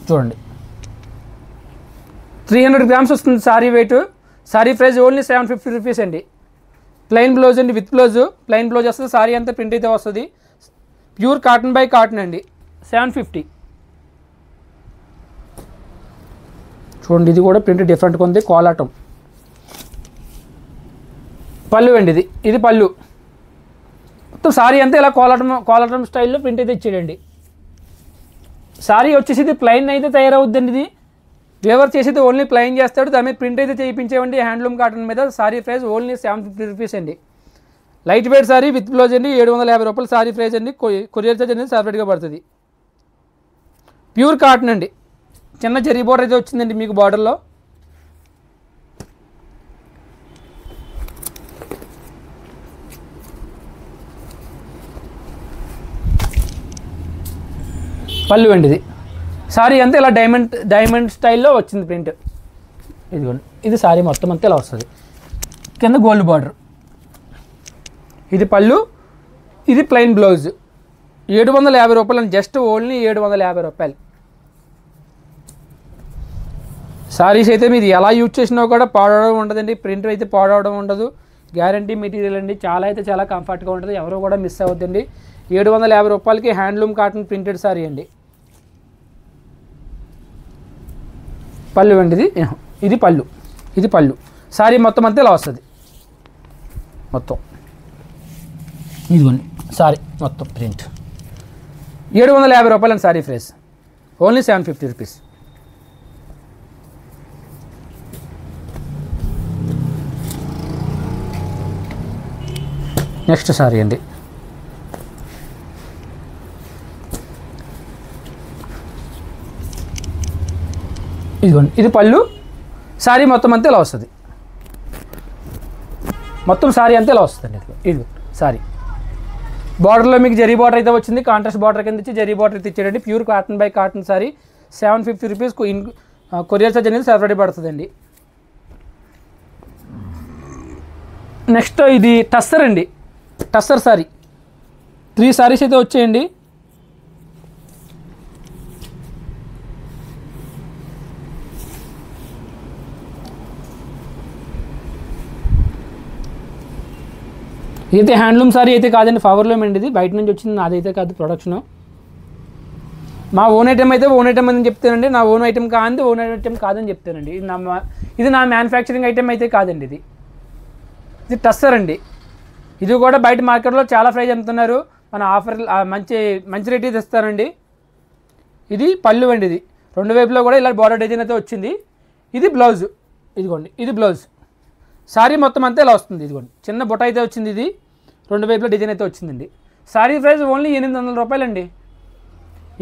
చూడండి 300 గ్రామ్స్ వస్తుంది sari weight. Sari price only 750 rupees అండి. ప్లెయిన్ బ్లౌజ్ అండి, విత్ బ్లౌజ్. ప్లెయిన్ బ్లౌజ్ వస్తుంది. సారీ అంతా ప్రింట్ అయితే వస్తుంది. ప్యూర్ కాటన్ బై కాటన్ అండి. 750. చూడండి ఇది కూడా ప్రింట్ డిఫరెంట్గా ఉంది. కోలాటం పళ్ళు అండి ఇది. ఇది పళ్ళు. మొత్తం సారీ అంతా ఇలా కోలాటం స్టైల్లో ప్రింట్ అయితే ఇచ్చేయండి. సారీ వచ్చేసి ఇది ప్లెయిన్ అయితే తయారవుద్దండి. ఇది వేవర్ చేసేది ఓన్లీ ప్లెయిన్ చేస్తాడు. దాని మీద ప్రింట్ అయితే చేయించేవండి హ్యాండ్లూమ్ కాటన్ మీద. సారీ ప్రైస్ ఓన్లీ 750 రూపీస్ అండి. Light weight sorry with blouse అండి. 750 రూపాయలు సారీ ప్రైస్ అండి. కొరియర్ చార్జ్ అనేది సపరేట్గా పడుతుంది. ప్యూర్ కాటన్ అండి. చిన్న జరీ బార్డర్ అయితే వచ్చిందండి మీకు బార్డర్లో. పళ్ళు అండి ఇది. సారీ అంతా ఇలా డైమండ్ స్టైల్లో వచ్చింది ప్రింట్. ఇదిగోండి ఇది సారీ మొత్తం అంతా ఇలా వస్తుంది. కింద గోల్డ్ బార్డర్. ఇది పళ్ళు. ఇది ప్లెయిన్ బ్లౌజ్. 750 రూపాయలు అండి. జస్ట్ ఓన్లీ 750 రూపాయలు. సారీస్ అయితే మీరు ఎలా యూజ్ చేసినా కూడా పాడవడం ఉండదండి. ప్రింట్ అయితే పాడవడం ఉండదు. గ్యారంటీ మెటీరియల్ అండి. చాలా అయితే చాలా కంఫర్ట్గా ఉంటుంది. ఎవరు కూడా మిస్ అవ్వద్దండి. 750 రూపాయలకి హ్యాండ్లూమ్ కాటన్ ప్రింటెడ్ సారీ అండి. పళ్ళు అండి ఇది. ఇది పళ్ళు. ఇది పళ్ళు. సారీ మొత్తం అంతా ఇలా వస్తుంది. మొత్తం ఇదిగోండి సారీ మొత్తం ప్రింట్. 750 రూపాయలు అండి sorry price. Only 750 rupees. Next sorry అండి. ఇదిగోండి ఇది పళ్ళు. సారీ మొత్తం అంతా ఇలా వస్తుంది. మొత్తం సారీ అంతా ఇలా వస్తుంది. ఇది సారీ బార్డర్లో మీకు జరీ బార్డర్ అయితే వచ్చింది. కాంట్రాస్ట్ బార్డర్ కింద ఇచ్చి జరీ బార్డర్ అయితే ఇచ్చాడండి. Pure cotton by cotton sorry 750 rupees. Courier charge అనేది సెపరేట్ పడుతుందండి. నెక్స్ట్ ఇది టస్సర్ అండి, టస్సర్ సారీ. 3 సారీస్ అయితే వచ్చాయండి. ఇదైతే హ్యాండ్లూమ్ సారీ అయితే కాదండి, పవర్లూమ్ అండి. ఇది బయట నుంచి వచ్చింది, నాదైతే కాదు ప్రొడక్షను. మా ఓన్ ఐటమ్ అయితే ఓన్ ఐటమ్ అని చెప్తానండి, నా ఓన్ ఐటమ్ కాదు ఓన్ ఐటమ్ కాదని చెప్తానండి. ఇది నా మ్యానుఫ్యాక్చరింగ్ ఐటమ్ అయితే కాదండి. ఇది టస్సర్ అండి. ఇది కూడా బయట మార్కెట్లో చాలా ప్రైస్ అమ్ముతున్నారు, మన ఆఫర్ మంచి రేట్ అయితే ఇస్తారండి. ఇది పళ్ళు అండి. ఇది 2 వైపులో కూడా ఇలా బార్డర్ డిజైన్ అయితే వచ్చింది. ఇది బ్లౌజ్, ఇదిగోండి ఇది బ్లౌజ్. సారీ మొత్తం అంతా ఇలా వస్తుంది. ఇదిగోండి చిన్న బుట్ట అయితే వచ్చింది. ఇది 2 వైపులో డిజైన్ అయితే వచ్చిందండి. సారీ ప్రైస్ ఓన్లీ 800 రూపాయలండి,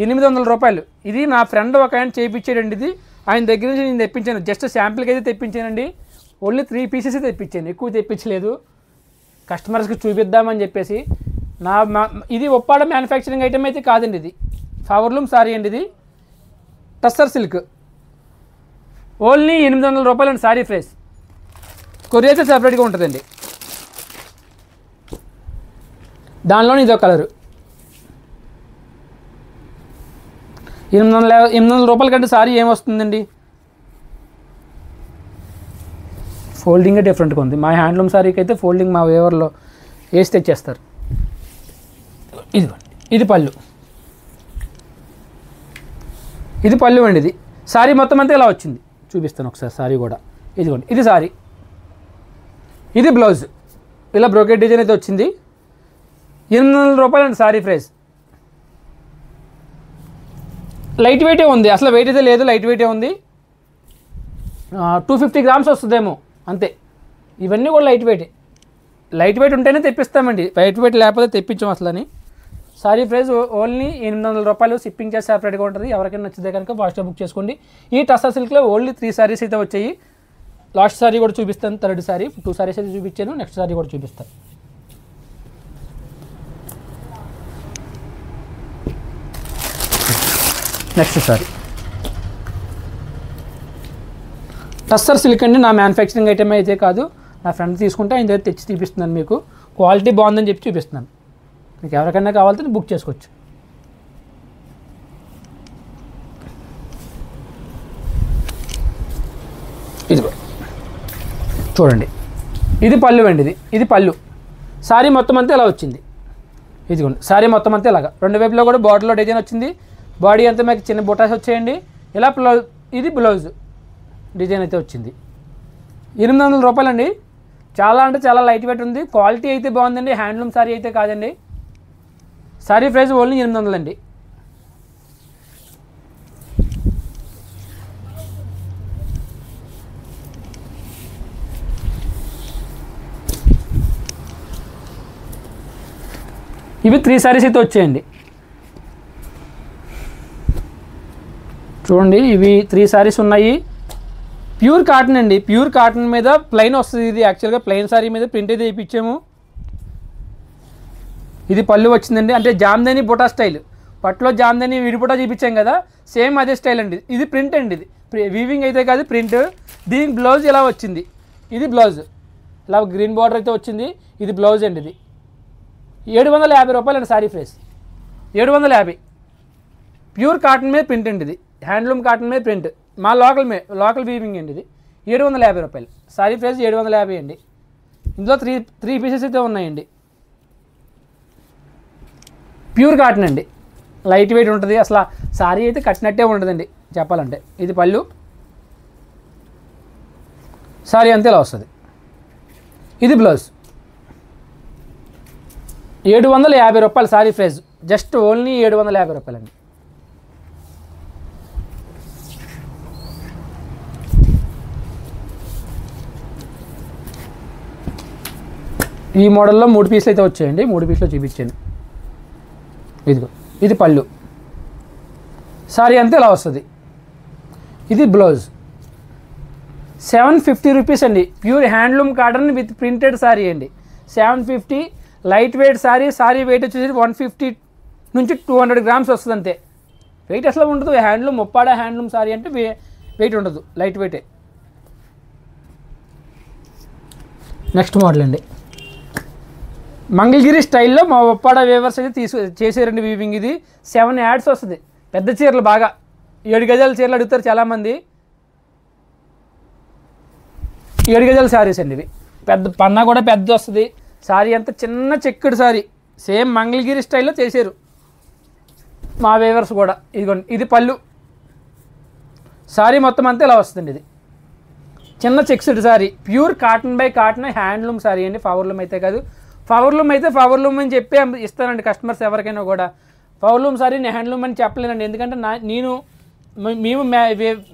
800 రూపాయలు. ఇది నా ఫ్రెండ్ ఒక ఆయన చేయించాడండి. ఇది ఆయన దగ్గర నుంచి నేను తెప్పించాను, జస్ట్ శాంపిల్కి అయితే తెప్పించానండి. ఓన్లీ 3 పీసెస్ తెప్పించాను, ఎక్కువ తెప్పించలేదు, కస్టమర్స్కి చూపిద్దామని చెప్పేసి. ఇది ఒప్పాడ మ్యానుఫ్యాక్చరింగ్ ఐటమ్ అయితే కాదండి. ఇది పవర్లూమ్ సారీ అండి. ఇది టస్సర్ సిల్క్, ఓన్లీ 800 రూపాయలండి సారీ ప్రైస్. కొరియర్ అయితే సెపరేట్గా ఉంటుందండి. దానిలోనే ఇదో కలరు. 800 రూపాయల కంటే సారీ ఏమొస్తుందండి? ఫోల్డింగ్ డిఫరెంట్గా ఉంది. మా హ్యాండ్లూమ్ సారీకి అయితే ఫోల్డింగ్ మా వేవర్లో వేసి తెచ్చేస్తారు. ఇది పళ్ళు, ఇది పళ్ళు అండి. ఇది సారీ మొత్తం అంతా ఇలా వచ్చింది, చూపిస్తాను ఒకసారి సారీ కూడా. ఇదిగోండి ఇది సారీ, ఇది బ్లౌజ్. ఇలా బ్రోకెట్ డిజైన్ అయితే వచ్చింది. 800 రూపాయలు అండి సారీ ప్రైస్. లైట్ వెయిటే ఉంది, అసలు వెయిట్ అయితే లేదు, లైట్ వెయిటే ఉంది. 250 గ్రామ్స్ వస్తుందేమో అంతే. ఇవన్నీ కూడా లైట్ వెయిటే. లైట్ వెయిట్ ఉంటేనే తెప్పిస్తామండి, లైట్ వెయిట్ లేకపోతే తెప్పించాం అసలు అని. సారీ ప్రైస్ ఓన్లీ 800 రూపాయలు. షిప్పింగ్ చార్జ్ సెపరేట్గా ఉంటుంది. ఎవరికైనా నచ్చితే కనుక ఫాస్ట్గా బుక్ చేసుకోండి. ఈ టస్సర్ సిల్క్లో ఓన్లీ 3 సారీస్ అయితే వచ్చాయి. లాస్ట్ సారీ కూడా చూపిస్తాను, 3rd సారీ. 2 సారీస్ అయితే చూపించాను, నెక్స్ట్ సారీ కూడా చూపిస్తాను. నెక్స్ట్ సారీ టస్సర్ సిల్క్ అండి. నా మ్యానుఫ్యాక్చరింగ్ ఐటమ్ అయితే కాదు, నా ఫ్రెండ్ తీసుకుంటే ఆయన దగ్గర తెచ్చి చూపిస్తున్నాను. మీకు క్వాలిటీ బాగుందని చెప్పి చూపిస్తున్నాను. మీకు ఎవరికైనా కావాలంటే బుక్ చేసుకోవచ్చు. ఇది చూడండి, ఇది పళ్ళు అండి. ఇది పళ్ళు. సారీ మొత్తం అంతా ఇలా వచ్చింది. ఇదిగోండి సారీ మొత్తం అంతా ఇలాగా 2 వైపులో కూడా బార్డర్లో డిజైన్ వచ్చింది. బాడీ అంతా మీకు చిన్న బుటాస్ వచ్చేయండి. ఇలా ఇది బ్లౌజ్ డిజైన్ అయితే వచ్చింది. 800 రూపాయలండి. చాలా అంటే చాలా లైట్ వెయిట్ ఉంది, క్వాలిటీ అయితే బాగుందండి. హ్యాండ్లూమ్ సారీ అయితే కాదండి. సారీ ప్రైస్ ఓన్లీ 800 అండి. ఇవి 3 సారీస్ అయితే వచ్చాయండి. చూడండి ఇవి 3 సారీస్ ఉన్నాయి. ప్యూర్ కాటన్ అండి, ప్యూర్ కాటన్ మీద ప్లెయిన్ వస్తుంది. ఇది యాక్చువల్గా ప్లెయిన్ సారీ మీద ప్రింట్ అయితే వేయించాము. ఇది పళ్ళు వచ్చిందండి, అంటే జామ్దాని బుటా స్టైల్. పట్టులో జామ్దాని విడిబుటా చూపించాం కదా, సేమ్ అదే స్టైల్ అండి. ఇది ప్రింట్ అండి, ఇది వీవింగ్ అయితే కాదు ప్రింట్. దీనికి బ్లౌజ్ ఇలా వచ్చింది. ఇది బ్లౌజ్ ఇలా గ్రీన్ బార్డర్ అయితే వచ్చింది. ఇది బ్లౌజ్ అండి. ఇది 750 రూపాయలు అండి సారీ ప్రైస్. 750 ప్యూర్ కాటన్ మీద ప్రింట్ అండి. ఇది హ్యాండ్లూమ్ కాటన్ మీద ప్రింట్, మా లోకల్ వీవింగ్ అండి. ఇది 750 రూపాయలు సారీ ప్రైస్. 750 అండి. ఇందులో త్రీ పీసెస్ అయితే ఉన్నాయండి. ప్యూర్ కాటన్ అండి, లైట్ వెయిట్ ఉంటుంది. అసలు సారీ అయితే కట్టినట్టే ఉంటుందండి చెప్పాలంటే. ఇది పళ్ళు, సారీ అంతే ఇలా వస్తుంది. ఇది బ్లౌజ్. 750 రూపాయలు సారీ ప్రైస్, జస్ట్ ఓన్లీ 750 రూపాయలండి. ఈ మోడల్లో 3 పీసులు అయితే వచ్చాయండి. 3 పీసులు చూపించాను. ఇదిగో ఇది పళ్ళు, సారీ అంతే ఇలా వస్తుంది. ఇది బ్లౌజ్. 750 రూపీస్ అండి. Pure handloom cotton with printed sari అండి. 750 light weight sari. Sari weight వచ్చేసి 150 నుంచి 200 గ్రామ్స్ వస్తుంది అంతే. వెయిట్ అసలు ఉండదు. హ్యాండ్లూమ్ ముప్పాడ హ్యాండ్లూమ్ సారీ అంటే వెయిట్ ఉండదు, లైట్ వెయిటే. నెక్స్ట్ మోడల్ అండి, మంగళగిరి స్టైల్లో మా ఉప్పాడ వేవర్స్ అయితే చేసారండి వీవింగ్. ఇది 7 యాడ్స్ వస్తుంది. పెద్ద చీరలు బాగా 7 గజాల చీరలు అడుగుతారు చాలామంది. 7 గజాల శారీస్ అండి ఇవి. పెద్ద పన్నా కూడా పెద్ద వస్తుంది. శారీ అంతా చిన్న చెక్కుడు శారీ, సేమ్ మంగళగిరి స్టైల్లో చేశారు మా వేవర్స్ కూడా. ఇదిగోండి, ఇది పళ్ళు. శారీ మొత్తం అంతా ఇలా వస్తుందండి. ఇది చిన్న checked sari, pure cotton by cotton handloom sari అండి. పవర్లూమ్ అయితే కాదు, పవర్లూమ్ అయితే పవర్లూమ్ అని చెప్పి ఇస్తానండి కస్టమర్స్ ఎవరికైనా కూడా. పవర్లూమ్ శారీ నేను హ్యాండ్లూమ్ అని చెప్పలేనండి, ఎందుకంటే మేము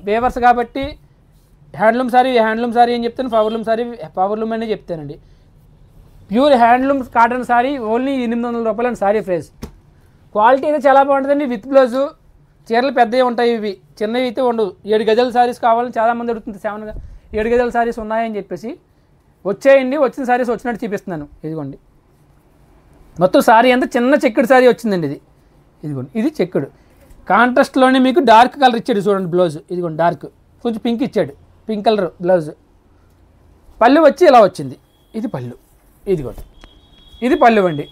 వేవర్స్ కాబట్టి హ్యాండ్లూమ్ శారీ అని చెప్తాను, పవర్లూమ్ అనే చెప్తానండి. Pure handloom cotton sari only 800 రూపాయలు అండి శారీ ప్రైస్. క్వాలిటీ అయితే చాలా బాగుంటుందండి. విత్ బ్లౌజు, చీరలు పెద్దవి ఉంటాయి, ఇవి చిన్నవి అయితే ఉండవు. 7 గజాల శారీస్ కావాలని చాలామంది అడుగుతుంది. 7 గజాల శారీస్ ఉన్నాయని చెప్పేసి వచ్చాయండి. వచ్చిన శారీస్ వచ్చినట్టు చూపిస్తున్నాను. ఇదిగోండి, మొత్తం శారీ అంతా చిన్న చెక్కుడు శారీ వచ్చిందండి. ఇదిగోండి, ఇది చెక్కుడు. కాంట్రాస్ట్లోనే మీకు డార్క్ కలర్ ఇచ్చాడు చూడండి బ్లౌజ్. ఇదిగోండి, డార్క్ కొంచెం పింక్ ఇచ్చాడు, పింక్ కలర్ బ్లౌజ్. పళ్ళు వచ్చి ఇలా వచ్చింది. ఇది పళ్ళు. ఇదిగోండి, ఇది పళ్ళు అండి.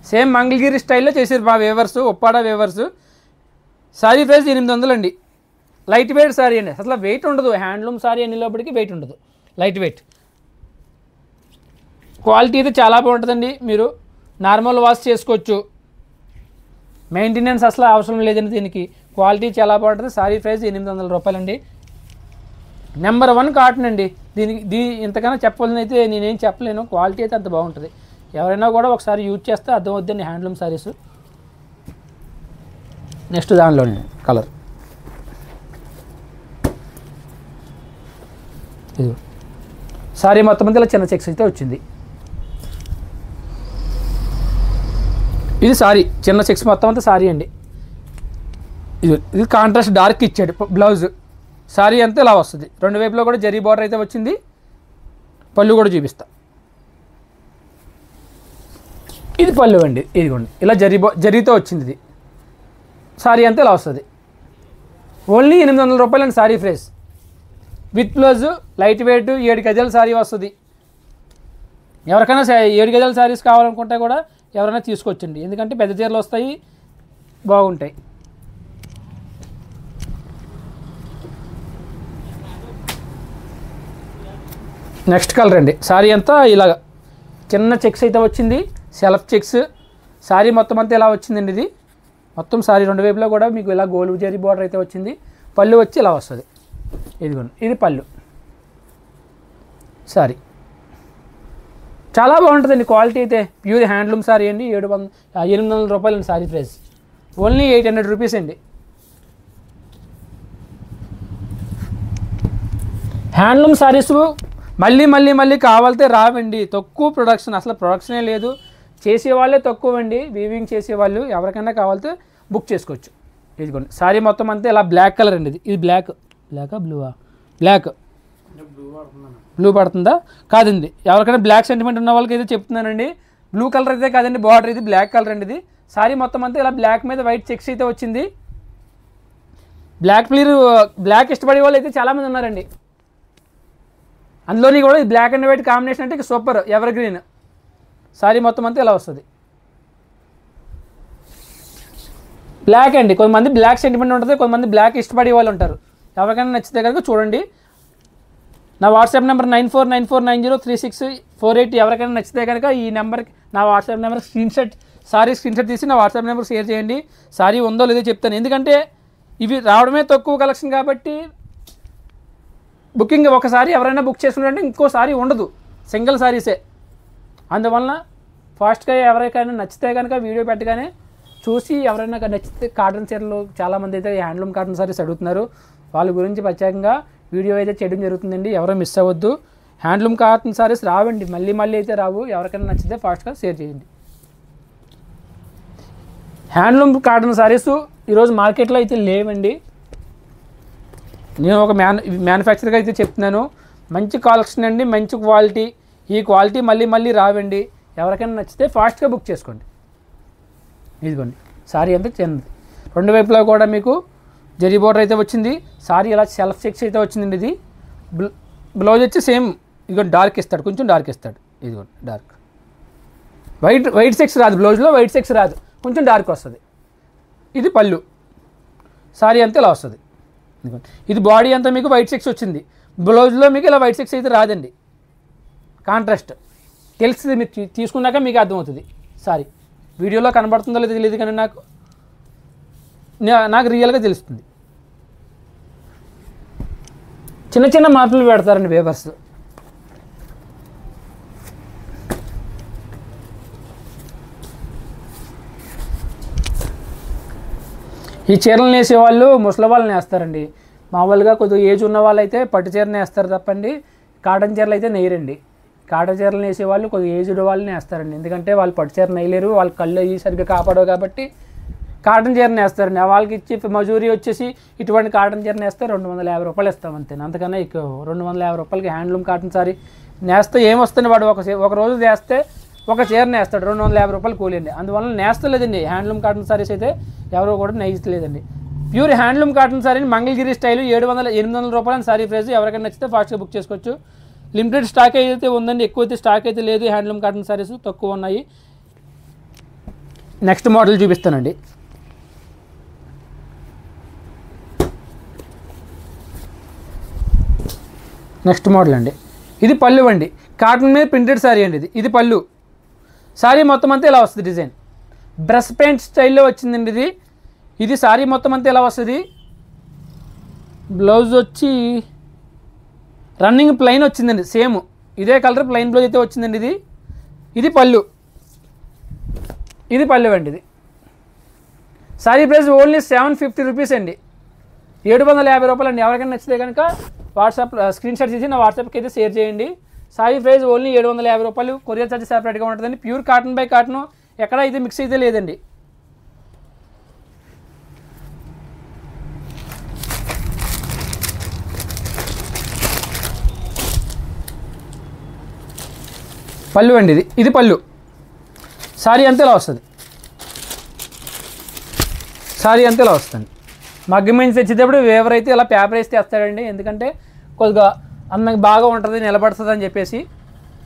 సేమ్ మంగళగిరి స్టైల్లో చేసారు మా weavers, Uppada weavers. Sari price 800 అండి. లైట్ వెయిట్ శారీ అండి, అసలు వెయిట్ ఉండదు. హ్యాండ్లూమ్ శారీ అన్ని లోపలికి వెయిట్ ఉండదు, లైట్ వెయిట్. క్వాలిటీ అయితే చాలా బాగుంటుందండి. మీరు నార్మల్ వాష్ చేసుకోవచ్చు, మెయింటెనెన్స్ అసలు అవసరం లేదండి దీనికి. క్వాలిటీ చాలా బాగుంటుంది. శారీ ప్రైస్ 800 రూపాయలండి. నెంబర్ 1 కాటన్ అండి. ఇంతకన్నా చెప్పాలని అయితే నేనేం చెప్పలేను. క్వాలిటీ అయితే అంత బాగుంటుంది. ఎవరైనా కూడా ఒకసారి యూజ్ చేస్తే అర్థం అవుద్దండి హ్యాండ్లూమ్ శారీస్. నెక్స్ట్ దానిలోనే కలర్ ఇది. శారీ మొత్తం అంతా ఇలా చిన్న చెక్స్ అయితే వచ్చింది. ఇది శారీ చిన్న చెక్స్ మొత్తం అంతా శారీ అండి. ఇది కాంట్రాస్ట్ డార్క్ ఇచ్చాడు బ్లౌజ్. శారీ అంతా ఇలా వస్తుంది. 2 వైపులో కూడా జరీ బార్డర్ అయితే వచ్చింది. పళ్ళు కూడా చూపిస్తా. ఇది పళ్ళు అండి. ఇదిగోండి, ఇలా జరీతో వచ్చింది. ఇది శారీ అంతా ఇలా వస్తుంది. ఓన్లీ 800 రూపాయలండి sari price. With blouse, light weight, 7 గజాల శారీ వస్తుంది. ఎవరికైనా 7 గజాల శారీస్ కావాలనుకుంటే కూడా ఎవరైనా తీసుకొచ్చండి, ఎందుకంటే పెద్ద చీరలు వస్తాయి, బాగుంటాయి. నెక్స్ట్ కలర్ అండి. శారీ అంతా ఇలాగ చిన్న చెక్స్ అయితే వచ్చింది, సెల్ఫ్ చెక్స్. శారీ మొత్తం అంతా ఇలా వచ్చిందండి. ఇది మొత్తం శారీ 2 వైపులో కూడా మీకు ఇలా గోల్డ్ జరీ బార్డర్ అయితే వచ్చింది. పళ్ళు వచ్చి ఇలా వస్తుంది. ఇదిగోండి, ఇది పళ్ళు. శారీ చాలా బాగుంటుందండి. క్వాలిటీ అయితే ప్యూర్ హ్యాండ్లూమ్ శారీ అండి. 800 రూపాయలు శారీ ప్రైస్. ఓన్లీ 800 రూపీస్ అండి. హ్యాండ్లూమ్ శారీస్ మళ్ళీ కావాలితే రావండి. తక్కువ ప్రొడక్షన్, అసలు ప్రొడక్షనే లేదు. చేసేవాళ్ళే తక్కువ అండి, వీవింగ్ చేసేవాళ్ళు. ఎవరికైనా కావాలితే బుక్ చేసుకోవచ్చు. ఇదిగోండి, శారీ మొత్తం అంతా ఇలా బ్లాక్ కలర్ అండి. ఇది బ్లాకా బ్లూవా? బ్లూ పడుతుందా? కాదండి, ఎవరికైనా బ్లాక్ సెంటిమెంట్ ఉన్న వాళ్ళకి అయితే చెప్తున్నానండి. బ్లూ కలర్ అయితే కాదండి బార్డర్, ఇది బ్లాక్ కలర్ అండి. ఇది శారీ మొత్తం అంతా ఇలా బ్లాక్ మీద వైట్ చెక్స్ అయితే వచ్చింది. బ్లాక్ ఇష్టపడే వాళ్ళు అయితే చాలామంది ఉన్నారండి. అందులోని కూడా ఈ బ్లాక్ అండ్ వైట్ కాంబినేషన్ అంటే సూపర్, ఎవర్ గ్రీన్. శారీ మొత్తం అంతా ఇలా వస్తుంది. బ్లాక్ అండి, కొంతమంది బ్లాక్ సెంటిమెంట్ ఉంటుంది, కొంతమంది బ్లాక్ ఇష్టపడే వాళ్ళు ఉంటారు. ఎవరికైనా నచ్చితే కనుక చూడండి. నా వాట్సాప్ నెంబర్ 94903648. ఎవరికైనా నచ్చితే కనుక ఈ నెంబర్కి, నా వాట్సాప్ నెంబర్ స్క్రీన్ షాట్ తీసి నా వాట్సాప్ నెంబర్ షేర్ చేయండి. శారీ ఉందో లేదో చెప్తాను, ఎందుకంటే ఇవి రావడమే తక్కువ కలెక్షన్ కాబట్టి. బుకింగ్ ఒకసారి ఎవరైనా బుక్ చేసుకుంటే ఇంకోసారి ఉండదు, సింగిల్ శారీసే. అందువలన ఫాస్ట్గా ఎవరికైనా నచ్చితే కనుక వీడియో పెట్టగానే చూసి, ఎవరైనా నచ్చితే కాటన్ చీరలు చాలామంది అయితే హ్యాండ్లూమ్ కాటన్ శారీస్ అడుగుతున్నారు, వాళ్ళ గురించి ప్రత్యేకంగా వీడియో అయితే చేయడం జరుగుతుందండి. ఎవరో మిస్ అవ్వద్దు. హ్యాండ్లూమ్ కాటన్ శారీస్ రావండి, మళ్ళీ అయితే రావు. ఎవరికైనా నచ్చితే ఫాస్ట్గా షేర్ చేయండి. హ్యాండ్లూమ్ కాటన్ శారీస్ ఈరోజు మార్కెట్లో అయితే లేవండి. నేను ఒక మ్యానుఫ్యాక్చర్గా అయితే చెప్తున్నాను. మంచి కలెక్షన్ అండి, మంచి క్వాలిటీ. ఈ క్వాలిటీ మళ్ళీ రావండి. ఎవరికైనా నచ్చితే ఫాస్ట్గా బుక్ చేసుకోండి. ఇదిగోండి, శారీ అంతా చిన్నది. 2 వైపులా కూడా మీకు జరీ బోర్డర్ అయితే వచ్చింది. శారీ ఇలా సెల్ఫ్ చెక్స్ అయితే వచ్చిందండి. ఇది బ్లౌజ్ వచ్చి సేమ్ ఇదిగో డార్క్ ఇస్తాడు, కొంచెం డార్క్ ఇస్తాడు. ఇదిగో డార్క్ వైట్ సెక్స్ రాదు, బ్లౌజ్లో వైట్ సెక్స్ రాదు, కొంచెం డార్క్ వస్తుంది. ఇది పళ్ళు. సారీ అంతా ఇలా వస్తుంది. ఇది బాడీ అంతా మీకు వైట్ సెక్స్ వచ్చింది. బ్లౌజ్లో మీకు ఇలా వైట్ సెక్స్ అయితే రాదండి. కాంట్రాస్ట్ తెలుస్తుంది, మీరు తీసుకున్నాక మీకు అర్థమవుతుంది. సారీ వీడియోలో కనబడుతుందో లేదో తెలియదు, కానీ నాకు రియల్గా తెలుస్తుంది. చిన్న చిన్న మార్పులు పెడతారండి వేవర్స్. ఈ చీరలు నేసేవాళ్ళు ముసలి వాళ్ళని వేస్తారండి. మామూలుగా కొద్దిగా ఏజ్ ఉన్న వాళ్ళు అయితే పట్టు చీరని వేస్తారు తప్పండి, కాటన్ చీరలు అయితే నేయరండి. కాటన్ చీరలు నేసేవాళ్ళు కొద్దిగా ఏజ్డ్ వాళ్ళని వేస్తారండి, ఎందుకంటే వాళ్ళు పట్టు చీర నేయలేరు, వాళ్ళ కళ్ళు అయ్యి సరిగ్గా కాపాడవు కాబట్టి కాటన్ చీరని వేస్తారండి. వాళ్ళకి ఇచ్చి మజూరీ వచ్చేసి ఇటువంటి కాటన్ చీరని వేస్తే 250 రూపాయలు ఇస్తాం అంతే, అంతకన్నా ఎక్కువ. 250 రూపాయలకి హ్యాండ్లూమ్ కాటన్ సారీ నేస్తే ఏమొస్తుంది, వాడు ఒక రోజు వేస్తే ఒక చీరని వేస్తాడు, 250 రూపాయలు కూలండి. అందువల్ల నేస్తలేదండి హ్యాండ్లూమ్ కాటన్ సారీస్ అయితే ఎవరో కూడా నేయలేదండి. ప్యూర్ హ్యాండ్లూమ్ కాటన్ సారీని మంగళగిరి స్టైల్ 800 రూపాయలు సారీ ప్రైస్. ఎవరికైనా నచ్చితే ఫాస్ట్గా బుక్ చేసుకోవచ్చు. లిమిటెడ్ స్టాక్ అయితే ఉందండి, ఎక్కువ అయితే స్టాక్ అయితే లేదు. హ్యాండ్లూమ్ కాటన్ సారీస్ తక్కువ ఉన్నాయి. నెక్స్ట్ మోడల్ చూపిస్తానండి. నెక్స్ట్ మోడల్ అండి, ఇది పళ్ళు అండి. కాటన్ మీద ప్రింటెడ్ సారీ అండి. ఇది పళ్ళు. సారీ మొత్తం అంతా ఇలా వస్తుంది, డిజైన్ బ్రష్ పెయింట్ స్టైల్లో వచ్చిందండి. ఇది సారీ మొత్తం అంతా ఇలా వస్తుంది. బ్లౌజ్ వచ్చి రన్నింగ్ ప్లెయిన్ వచ్చిందండి, సేమ్ ఇదే కలర్ ప్లెయిన్ బ్లౌజ్ అయితే వచ్చిందండి. ఇది పళ్ళు. ఇది పళ్ళు అండి. ఇది సారీ ప్రైస్ ఓన్లీ 750 రూపీస్ అండి, 750 రూపాయలు అండి. ఎవరికైనా నచ్చితే కనుక వాట్సాప్ స్క్రీన్ షాట్ చేసి నా వాట్సాప్కి అయితే షేర్ చేయండి. సారీ ప్రైస్ ఓన్లీ 750 రూపాయలు. కొరియర్ ఛార్జ్ సెపరేట్గా ఉంటుందండి. ప్యూర్ కాటన్ బై కాటన్, ఎక్కడ అయితే మిక్స్ అయితే లేదండి. పళ్ళు అండి. ఇది పళ్ళు. సారీ అంతా ఇలా వస్తుంది. సారీ అంతా ఇలా వస్తుంది. మగ్గం మీద తెచ్చేటప్పుడు వేవర్ అయితే ఇలా పేపర్ వేసి తెస్తాడండి, ఎందుకంటే కొద్దిగా అందంగా బాగా ఉంటుంది, నిలబడుతుంది అని చెప్పేసి.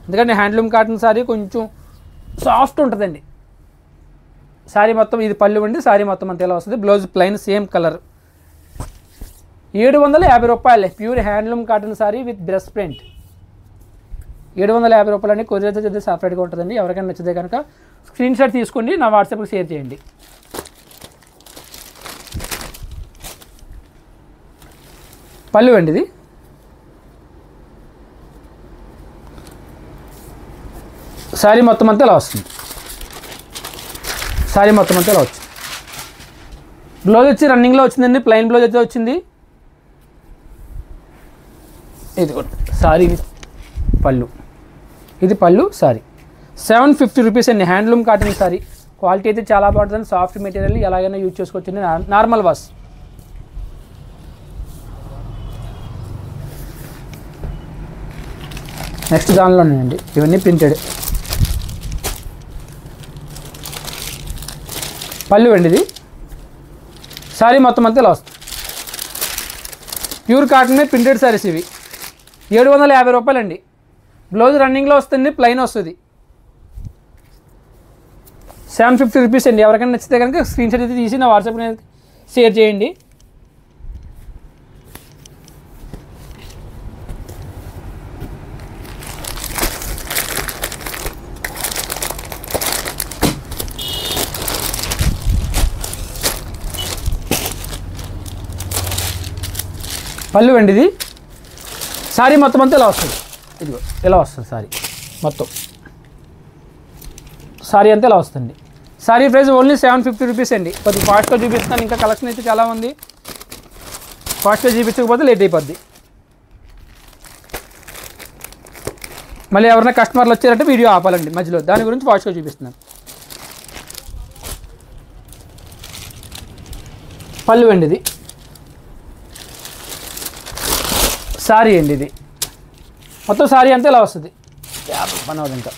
ఎందుకంటే హ్యాండ్లూమ్ కాటన్ సారీ కొంచెం సాఫ్ట్ ఉంటుందండి. సారీ మొత్తం ఇది పళ్ళు అండి. సారీ మొత్తం అంతా ఇలా వస్తుంది. Blouse plain same colour. 750 రూపాయలే pure handloom cotton sorry with brush print. 750 రూపాయలు అండి. కొరియర్ ఛార్జ్ అయితే సపరేట్గా ఉంటుందండి. ఎవరికైనా నచ్చితే కనుక స్క్రీన్ షాట్ తీసుకోండి, నా వాట్సాప్కి షేర్ చేయండి. పళ్ళు అండి. ఇది సారీ మొత్తం అంతా ఇలా వస్తుంది. సారీ మొత్తం అంతా ఇలా వచ్చింది. బ్లౌజ్ వచ్చి రన్నింగ్లో వచ్చిందండి, ప్లెయిన్ బ్లౌజ్ అయితే వచ్చింది. ఇది సారీ పళ్ళు. ఇది పళ్ళు. సారీ 750 రూపీస్ అండి. Handloom cotton sorry. క్వాలిటీ అయితే చాలా బాగుంటుంది. సాఫ్ట్ మెటీరియల్, ఎలాగైనా యూజ్ చేసుకోవచ్చు. Normal wash. నెక్స్ట్ దానిలోనే అండి, ఇవన్నీ ప్రింటెడ్. పళ్ళు అండి. ఇది సారీ మొత్తం అంతా ఇలా వస్తుంది. ప్యూర్ కాటన్ ప్రింటెడ్ సారీస్ ఇవి. 750 రూపాయలు అండి. బ్లౌజ్ రన్నింగ్లో వస్తుంది, ప్లెయిన్ వస్తుంది. 750 రూపీస్ అండి. ఎవరికైనా నచ్చితే కనుక స్క్రీన్ షాట్ అయితే తీసి నా వాట్సాప్కి షేర్ చేయండి. పళ్ళు అండి. ఇది సారీ మొత్తం అంతా ఇలా వస్తుంది. ఇదిగో ఇలా వస్తుంది సారీ మొత్తం. సారీ అంతా ఇలా వస్తుంది. సారీ ప్రైస్ ఓన్లీ 750 రూపీస్ అండి. కొద్దిగా ఫాస్ట్గా చూపిస్తున్నాను, ఇంకా కలెక్షన్ అయితే చాలా ఉంది. ఫాస్ట్గా చూపించకపోతే లేట్ అయిపోద్ది. మళ్ళీ ఎవరైనా కస్టమర్లు వచ్చారంటే వీడియో ఆపాలండి మధ్యలో, దాని గురించి ఫాస్ట్గా చూపిస్తున్నాను. పళ్ళు అండి. ఇది సారీ అండి. ఇది మొత్తం సారీ అంతా ఇలా వస్తుంది. పని అవ్వదు ఇంకా.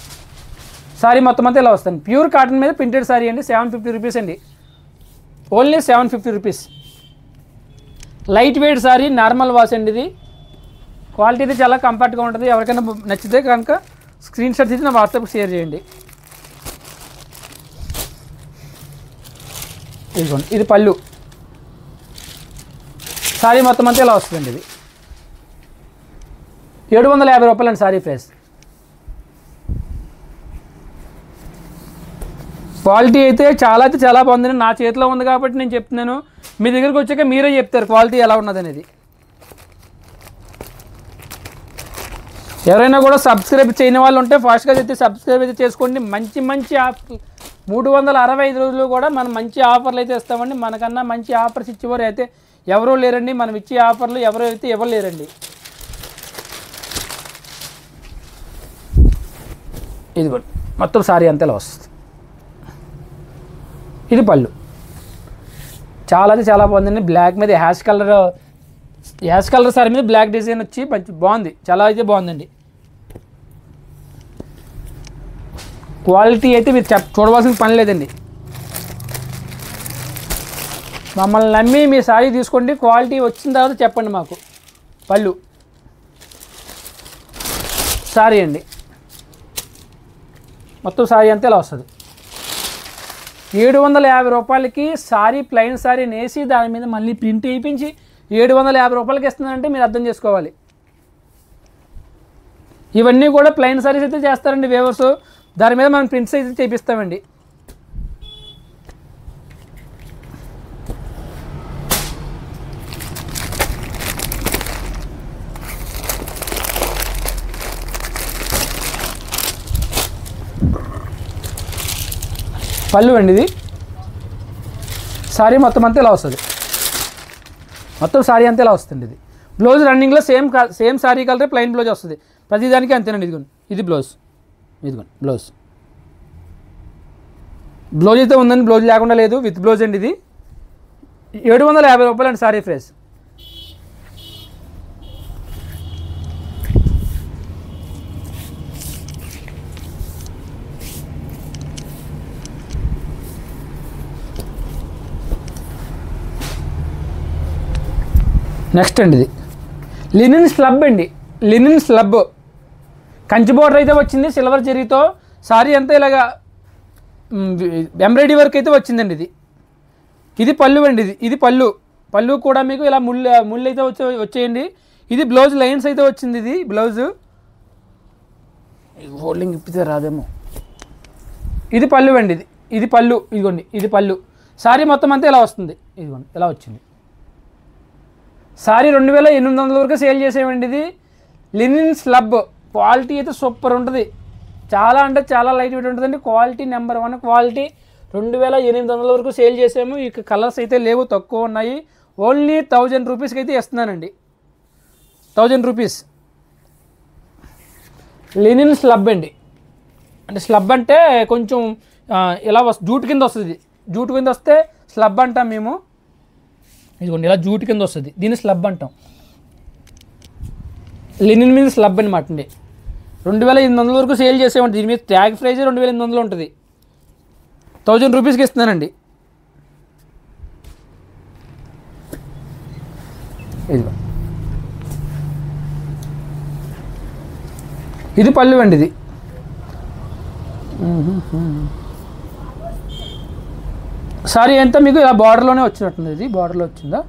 సారీ మొత్తం అంతా ఇలా వస్తుంది. ప్యూర్ కాటన్ మీద ప్రింటెడ్ సారీ అండి. 750 రూపీస్ అండి. Only 750 rupees. Light weight sorry, normal wash అండి. ఇది క్వాలిటీ అయితే చాలా కంఫర్ట్గా ఉంటుంది. ఎవరికైనా నచ్చితే కనుక స్క్రీన్ షాట్ తీసి నా వాట్సాప్కి షేర్ చేయండి. ఇదిగోండి, ఇది పళ్ళు. సారీ మొత్తం అంతా ఇలా వస్తుందండి. ఇది 750 రూపాయలు అండి సారీ ప్రైస్. క్వాలిటీ అయితే చాలా బాగుందండి. నా చేతిలో ఉంది కాబట్టి నేను చెప్తున్నాను. మీ దగ్గరికి వచ్చాక మీరే చెప్తారు క్వాలిటీ ఎలా ఉన్నదనేది. ఎవరైనా కూడా సబ్స్క్రైబ్ చేయని వాళ్ళు ఉంటే ఫాస్ట్గా అయితే సబ్స్క్రైబ్ అయితే చేసుకోండి. మంచి ఆఫర్ 365 రోజులు కూడా మనం మంచి ఆఫర్లు అయితే ఇస్తామండి. మనకన్నా మంచి ఆఫర్స్ ఇచ్చేవారు అయితే ఎవరూ లేరండి. మనం ఇచ్చే ఆఫర్లు ఎవరు అయితే ఇవ్వలేరండి. ఇది కూడా మొత్తం సారీ అంతలా వస్తుంది. ఇది పళ్ళు. చాలా బాగుందండి. బ్లాక్ మీద హ్యాష్ కలర్ సారీ మీద బ్లాక్ డిజైన్ వచ్చి మంచి బాగుంది. చాలా అయితే బాగుందండి. క్వాలిటీ అయితే మీరు చూడవలసిన పని లేదండి. మమ్మల్ని నమ్మి మీ సారీ తీసుకోండి. క్వాలిటీ వచ్చిన తర్వాత చెప్పండి మాకు. పళ్ళు సారీ అండి. మొత్తం సారీ అంతా ఇలా వస్తుంది. 750 రూపాయలకి సారీ, ప్లెయిన్ సారీ నేసి దాని మీద మళ్ళీ ప్రింట్ వేయించి 750 రూపాయలకి ఇస్తుందంటే మీరు అర్థం చేసుకోవాలి. ఇవన్నీ కూడా ప్లెయిన్ సారీస్ అయితే చేస్తారండి వేవర్స్. దాని మీద మనం ప్రింట్స్ అయితే చేపిస్తామండి. పళ్ళు అండి. ఇది సారీ మొత్తం అంతా ఇలా వస్తుంది. మొత్తం సారీ అంతా ఇలా వస్తుంది. ఇది బ్లౌజ్ రన్నింగ్లో same sorry colour plain blouse వస్తుంది. ప్రతిదానికి అంతేనండి. ఇదిగోండి, ఇది బ్లౌజ్. ఇదిగోండి బ్లౌజ్ అయితే ఉందండి. బ్లౌజ్ లేకుండా లేదు, విత్ బ్లౌజ్ అండి. ఇది 750 రూపాయలు అండి సారీ ప్రైస్. నెక్స్ట్ అండి, ఇది లినిన్ స్లబ్ అండి. లినిన్ స్లబ్ కంచి బోర్డర్ అయితే వచ్చింది సిల్వర్ జరీతో. సారీ అంతా ఇలాగా ఎంబ్రాయిడరీ వర్క్ అయితే వచ్చిందండి. ఇది పళ్ళు అండి. ఇది పళ్ళు కూడా మీకు ఇలా ముళ్ళు అయితే వచ్చేయండి. ఇది బ్లౌజ్ లైన్స్ అయితే వచ్చింది. ఇది బ్లౌజ్ ఫోల్డింగ్ ఇప్పితే రాదేమో. ఇది పళ్ళు అండి. ఇది పళ్ళు. ఇదిగోండి, ఇది పళ్ళు. సారీ మొత్తం అంతా ఇలా వస్తుంది. ఇదిగోండి, ఇలా వచ్చింది. సారీ 2800 వరకు సేల్ చేసేవండి. ఇది లినిన్ స్లబ్. క్వాలిటీ అయితే సూపర్ ఉంటుంది. చాలా లైట్ వెయిట్ ఉంటుందండి. Quality number 1 quality. 2800 వరకు సేల్ చేసాము. ఇక కలర్స్ అయితే లేవు, తక్కువ ఉన్నాయి. ఓన్లీ 1000 రూపీస్కి అయితే ఇస్తున్నానండి. 1000 రూపీస్ లినిన్ స్లబ్ అండి. అంటే స్లబ్ అంటే కొంచెం ఇలా జూట్ కింద వస్తుంది. జూట్ కింద వస్తే స్లబ్ అంటాం మేము. ఇదిగోండి, ఇలా జూట్ కింద వస్తుంది. దీన్ని స్లబ్ అంటాం. లినిన్ మీద స్లబ్ అనమాట అండి. 2800 వరకు సేల్ చేసేవండి. దీని మీద ట్యాగ్ ప్రైజ్ 2800 ఉంటుంది. 1000 రూపీస్కి ఇస్తున్నానండి. ఇదిగో, ఇది పళ్ళు అండి. ఇది సారీ అంతా మీకు ఇలా బార్డర్లోనే వచ్చినట్టుంది. ఇది బార్డర్లో వచ్చిందా?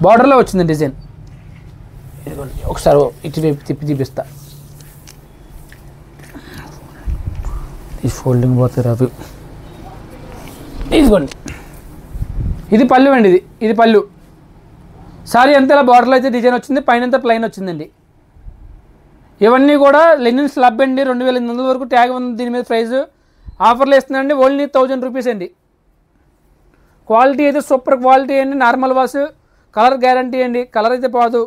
బార్డర్లో వచ్చింది డిజైన్. ఇదిగోండి, ఒకసారి ఇటువైపు తిప్పి చూపిస్తా. ఈ ఫోల్డింగ్ పోతే రాదు. ఇదిగోండి, ఇది పళ్ళు అండి. ఇది పళ్ళు. సారీ అంతా ఇలా బార్డర్లో అయితే డిజైన్ వచ్చింది. పైన అంతా ప్లెయిన్ వచ్చిందండి. ఇవన్నీ కూడా లెనిన్ స్లబ్ అండి. 2800 వరకు ట్యాగ్ ఉంది. దీని మీద ప్రైస్ ఆఫర్లు ఇస్తుందండి. ఓన్లీ 1000 రూపీస్ అండి. క్వాలిటీ అయితే సూపర్ క్వాలిటీ అండి. నార్మల్ వాష్, కలర్ గ్యారంటీ అండి. కలర్ అయితే పోదు.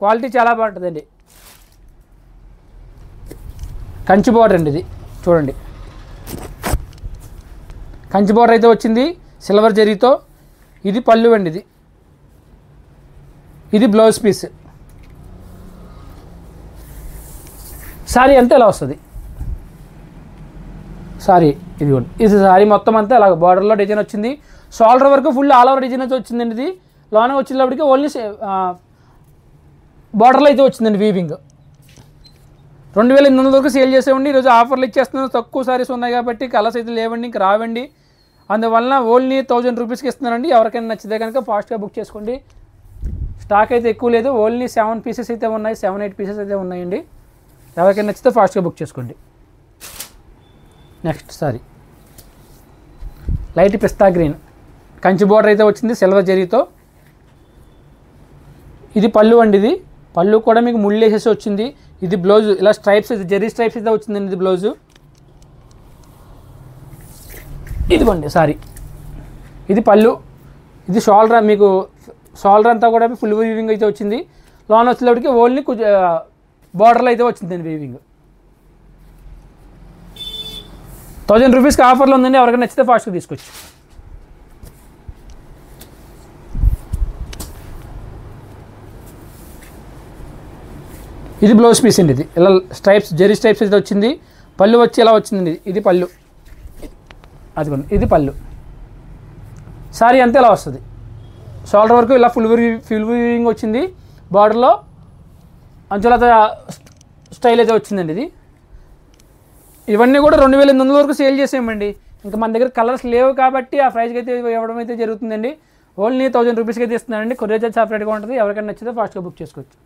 క్వాలిటీ చాలా బాగుంటుందండి. కంచి బోర్డర్ అండి. ఇది చూడండి, కంచి బోర్డర్ అయితే వచ్చింది సిల్వర్ జరీతో. ఇది పళ్ళు అండి. ఇది బ్లౌజ్ పీస్. సారీ అంతా ఇలా వస్తుంది. సారీ ఇదిగోండి, ఇది సారీ మొత్తం అంతా ఇలా బార్డర్లో డిజైన్ వచ్చింది. షోల్డర్ వరకు ఫుల్ ఆల్ ఓవర్ డిజైన్ అయితే వచ్చిందండి. ఇది లోన వచ్చేటప్పటికి ఓన్లీ బార్డర్లో అయితే వచ్చిందండి వీవింగ్. 2800 వరకు సేల్ చేసేవండి. ఈరోజు ఆఫర్లు ఇచ్చేస్తున్నాను. తక్కువ సారీస్ ఉన్నాయి కాబట్టి కలర్స్ అయితే లేవండి, ఇంక రావండి. అందువల్ల ఓన్లీ 1000 రూపీస్కి ఇస్తున్నానండి. ఎవరికైనా నచ్చితే కనుక ఫాస్ట్గా బుక్ చేసుకోండి. స్టాక్ అయితే ఎక్కువ లేదు. ఓన్లీ 7 పీసెస్ అయితే ఉన్నాయి, 7-8 పీసెస్ అయితే ఉన్నాయండి. ఎవరికైనా నచ్చితే ఫాస్ట్గా బుక్ చేసుకోండి. నెక్స్ట్ సారీ లైట్ పిస్తా గ్రీన్, కంచి బోర్డర్ అయితే వచ్చింది సిల్వర్ జరీతో. ఇది పళ్ళు అండి. ఇది పళ్ళు కూడా మీకు ముళ్ళు వేసేసి వచ్చింది. ఇది బ్లౌజ్ ఇలా స్ట్రైప్స్ అయితే జరీ స్ట్రైప్స్ అయితే వచ్చిందండి. ఇది బ్లౌజు. ఇదిగోండి సారీ, ఇది పళ్ళు. ఇది షోల్డర్, మీకు షోల్డర్ అంతా కూడా ఫుల్ వీవింగ్ అయితే వచ్చింది. లోన్ వచ్చేటప్పటికి ఓన్లీ బార్డర్లో అయితే వచ్చిందండి వీవింగ్. 1000 రూపీస్కి ఆఫర్లో ఉందండి. ఎవరికైనా నచ్చితే ఫాస్ట్గా తీసుకొచ్చు. ఇది బ్లౌజ్ పీస్ అండి. ఇది ఇలా స్ట్రైప్స్ జరీ స్ట్రైప్స్ అయితే వచ్చింది. పళ్ళు వచ్చి ఇలా వచ్చిందండి. ఇది పళ్ళు, అదిగోండి ఇది పళ్ళు. సారీ అంతా ఇలా వస్తుంది. షోల్డర్ వరకు ఇలా ఫుల్ వీవింగ్ వచ్చింది. బార్డర్లో అంచులతో స్టైల్ అయితే వచ్చిందండి. ఇది ఇవన్నీ కూడా 2800 వరకు సేల్ చేసేయమండి. ఇంకా మన దగ్గర కలర్స్ లేవు కాబట్టి ఆ ప్రైస్కి అయితే ఇవ్వడం అయితే జరుగుతుందండి. ఓన్లీ 1000 రూపీస్కి అయితే ఇస్తున్నానండి. కొరియర్ చార్జ్ సపరేట్గా ఉంటుంది. ఎవరికైనా నచ్చితే ఫాస్ట్గా బుక్ చేసుకోవచ్చు.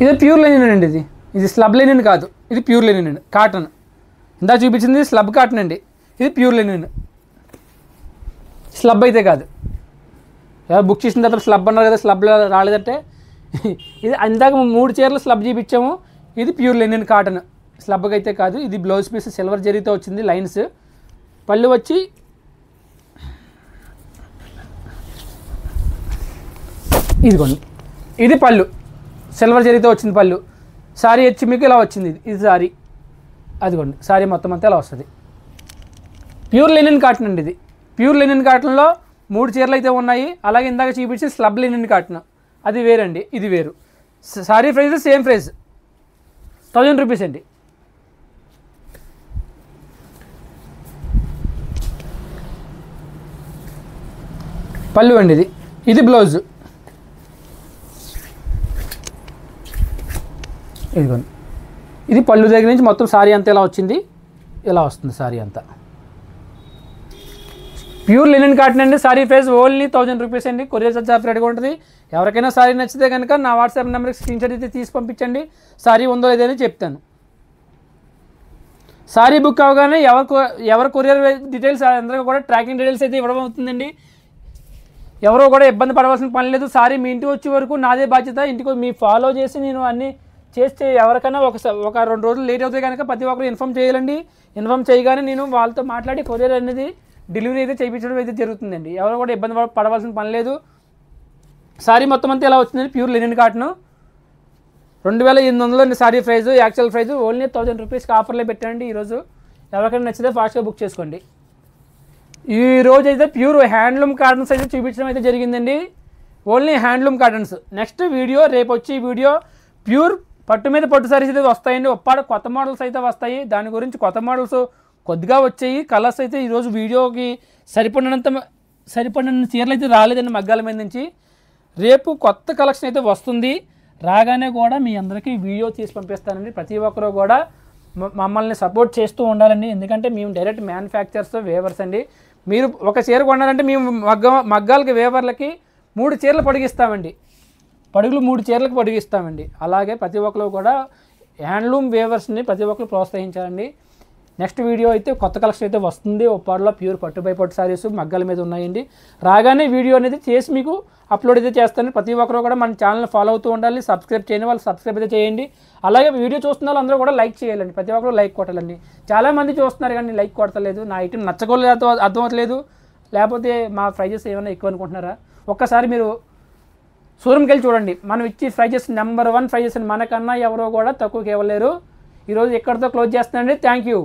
ఇది ప్యూర్ లెనిన్ అండి. ఇది స్లబ్ లెనిన్ కాదు, ఇది ప్యూర్ లెనిన్ అండి. కాటన్ ఇందా చూపించింది స్లబ్ కాటన్ అండి. ఇది ప్యూర్ లెనిన్, స్లబ్ అయితే కాదు. ఎవరు బుక్ చేసిన తర్వాత స్లబ్ అన్నారు కదా, స్లబ్ రాలేదంటే ఇది ఇందాక 3 చీరలు స్లబ్ చూపించాము. ఇది ప్యూర్ లెనిన్ కాటన్, స్లబ్కి అయితే కాదు. ఇది బ్లౌజ్ పీస్ సిల్వర్ జరీతో వచ్చింది లైన్స్. పళ్ళు వచ్చి ఇదిగోండి ఇది పళ్ళు, సిల్వర్ జరీతో వచ్చింది పళ్ళు. సారీ వచ్చి మీకు ఇలా వచ్చింది. ఇది సారీ, అదిగోండి సారీ మొత్తం అంతా ఇలా వస్తుంది. ప్యూర్ లెనిన్ కాటన్ అండి. ఇది ప్యూర్ లెనిన్ కాటన్లో 3 చీరలు అయితే ఉన్నాయి. అలాగే ఇందాక చూపించి స్లబ్ లెనిన్ కాటన్ అది వేరండి, ఇది వేరు. Sorry price same price 1000 rupees అండి. పళ్ళు అండి. ఇది బ్లౌజ్. ఇదిగోండి ఇది పళ్ళు దగ్గర నుంచి మొత్తం సారీ అంతా ఇలా వచ్చింది. ఇలా వస్తుంది సారీ అంతా. ప్యూర్ లినెన్ కాటన్ అండి. సారీ ప్రైస్ ఓన్లీ 1000 రూపీస్ అండి. కొరియర్ చార్జ్ సపరేట్గా ఉంటుంది. ఎవరికైనా సారీ నచ్చితే కనుక నా వాట్సాప్ నెంబర్కి స్క్రీన్ షాట్ అయితే తీసి పంపించండి. సారీ ఉందో లేదని చెప్తాను. సారీ బుక్ అవగానే ఎవరు కొరియర్ డీటెయిల్స్ అందరికీ కూడా ట్రాకింగ్ డీటెయిల్స్ అయితే ఇవ్వడం అవుతుందండి. ఎవరో కూడా ఇబ్బంది పడవలసిన పని లేదు. సారీ మీ ఇంటికి వచ్చే వరకు నాదే బాధ్యత. ఇంటికి మీ ఫాలో చేసి నేను అన్నీ చేస్తే ఎవరికైనా ఒక 2 రోజులు లేట్ అవుతాయి కనుక ప్రతి ఒక్కరు ఇన్ఫామ్ చేయాలండి. ఇన్ఫామ్ చేయగానే నేను వాళ్ళతో మాట్లాడి కొరియర్ అనేది డెలివరీ అయితే చేయించడం అయితే జరుగుతుందండి. ఎవరు కూడా ఇబ్బంది పడవలసిన పని లేదు. సారీ మొత్తం అంతా ఎలా వచ్చిందండి pure linen cotton 2800 sorry price. Actual price only 1000 రూపీస్కి ఆఫర్లో పెట్టండి. ఈరోజు ఎవరికైనా నచ్చితే ఫాస్ట్గా బుక్ చేసుకోండి. ఈ రోజు అయితే ప్యూర్ హ్యాండ్లూమ్ కాటన్స్ అయితే చూపించడం అయితే జరిగిందండి. Only handloom cottons. Next video రేపు వచ్చి వీడియో ప్యూర్ పట్టు మీద పట్టు సారీస్ అయితే వస్తాయండి. ఒప్పాడు కొత్త మోడల్స్ అయితే వస్తాయి. దాని గురించి కొత్త మోడల్స్ కొద్దిగా వచ్చాయి. కలర్స్ అయితే ఈరోజు వీడియోకి సరిపడిన చీరలు అయితే రాలేదండి మగ్గాల మీద నుంచి. రేపు కొత్త కలెక్షన్ అయితే వస్తుంది. రాగానే కూడా మీ అందరికీ వీడియో తీసి పంపిస్తానండి. ప్రతి ఒక్కరూ కూడా మమ్మల్ని సపోర్ట్ చేస్తూ ఉండాలండి. ఎందుకంటే మేము డైరెక్ట్ మ్యానుఫ్యాక్చర్స్ వేవర్స్ అండి. మీరు ఒక చీర కొన్నారంటే మేము మగ్గాలకి వేవర్లకి 3 చీరలు పొడిగిస్తామండి. పడుగులు 3 చీరలకు పొడిగిస్తామండి. అలాగే ప్రతి ఒక్కరు కూడా హ్యాండ్లూమ్ వేవర్స్ని ప్రతి ఒక్కరు ప్రోత్సహించాలండి. నెక్స్ట్ వీడియో అయితే కొత్త కలెక్షన్ అయితే వస్తుంది. ఒప్పాడులో ప్యూర్ పట్టు బై పట్టు సారీస్ మగ్గాల మీద ఉన్నాయండి. రాగానే వీడియో అనేది చేసి మీకు అప్లోడ్ అయితే చేస్తాను. ప్రతి ఒక్కరు కూడా మన ఛానల్ ఫాలో అవుతూ ఉండాలి. సబ్స్క్రైబ్ చేయని వాళ్ళు సబ్స్క్రైబ్ అయితే చేయండి. అలాగే వీడియో చూస్తున్న వాళ్ళు అందరూ కూడా లైక్ చేయాలండి. ప్రతి ఒక్కరు లైక్ కొట్టాలండి. చాలామంది చూస్తున్నారు కానీ లైక్ కొడతలేదు. నా ఐటమ్ నచ్చకోలేదు, అర్థమవుతలేదు, లేకపోతే మా ప్రైజెస్ ఏమైనా ఎక్కువ అనుకుంటున్నారా? ఒక్కసారి మీరు షోరూమ్కి వెళ్ళి చూడండి. మనం ఇచ్చి ప్రైజెస్ నెంబర్ 1 ప్రైజెస్ మనకన్నా ఎవరో కూడా తక్కువకి ఇవ్వలేరు. ఈరోజు ఎక్కడితో క్లోజ్ చేస్తున్నానండి. Thank you.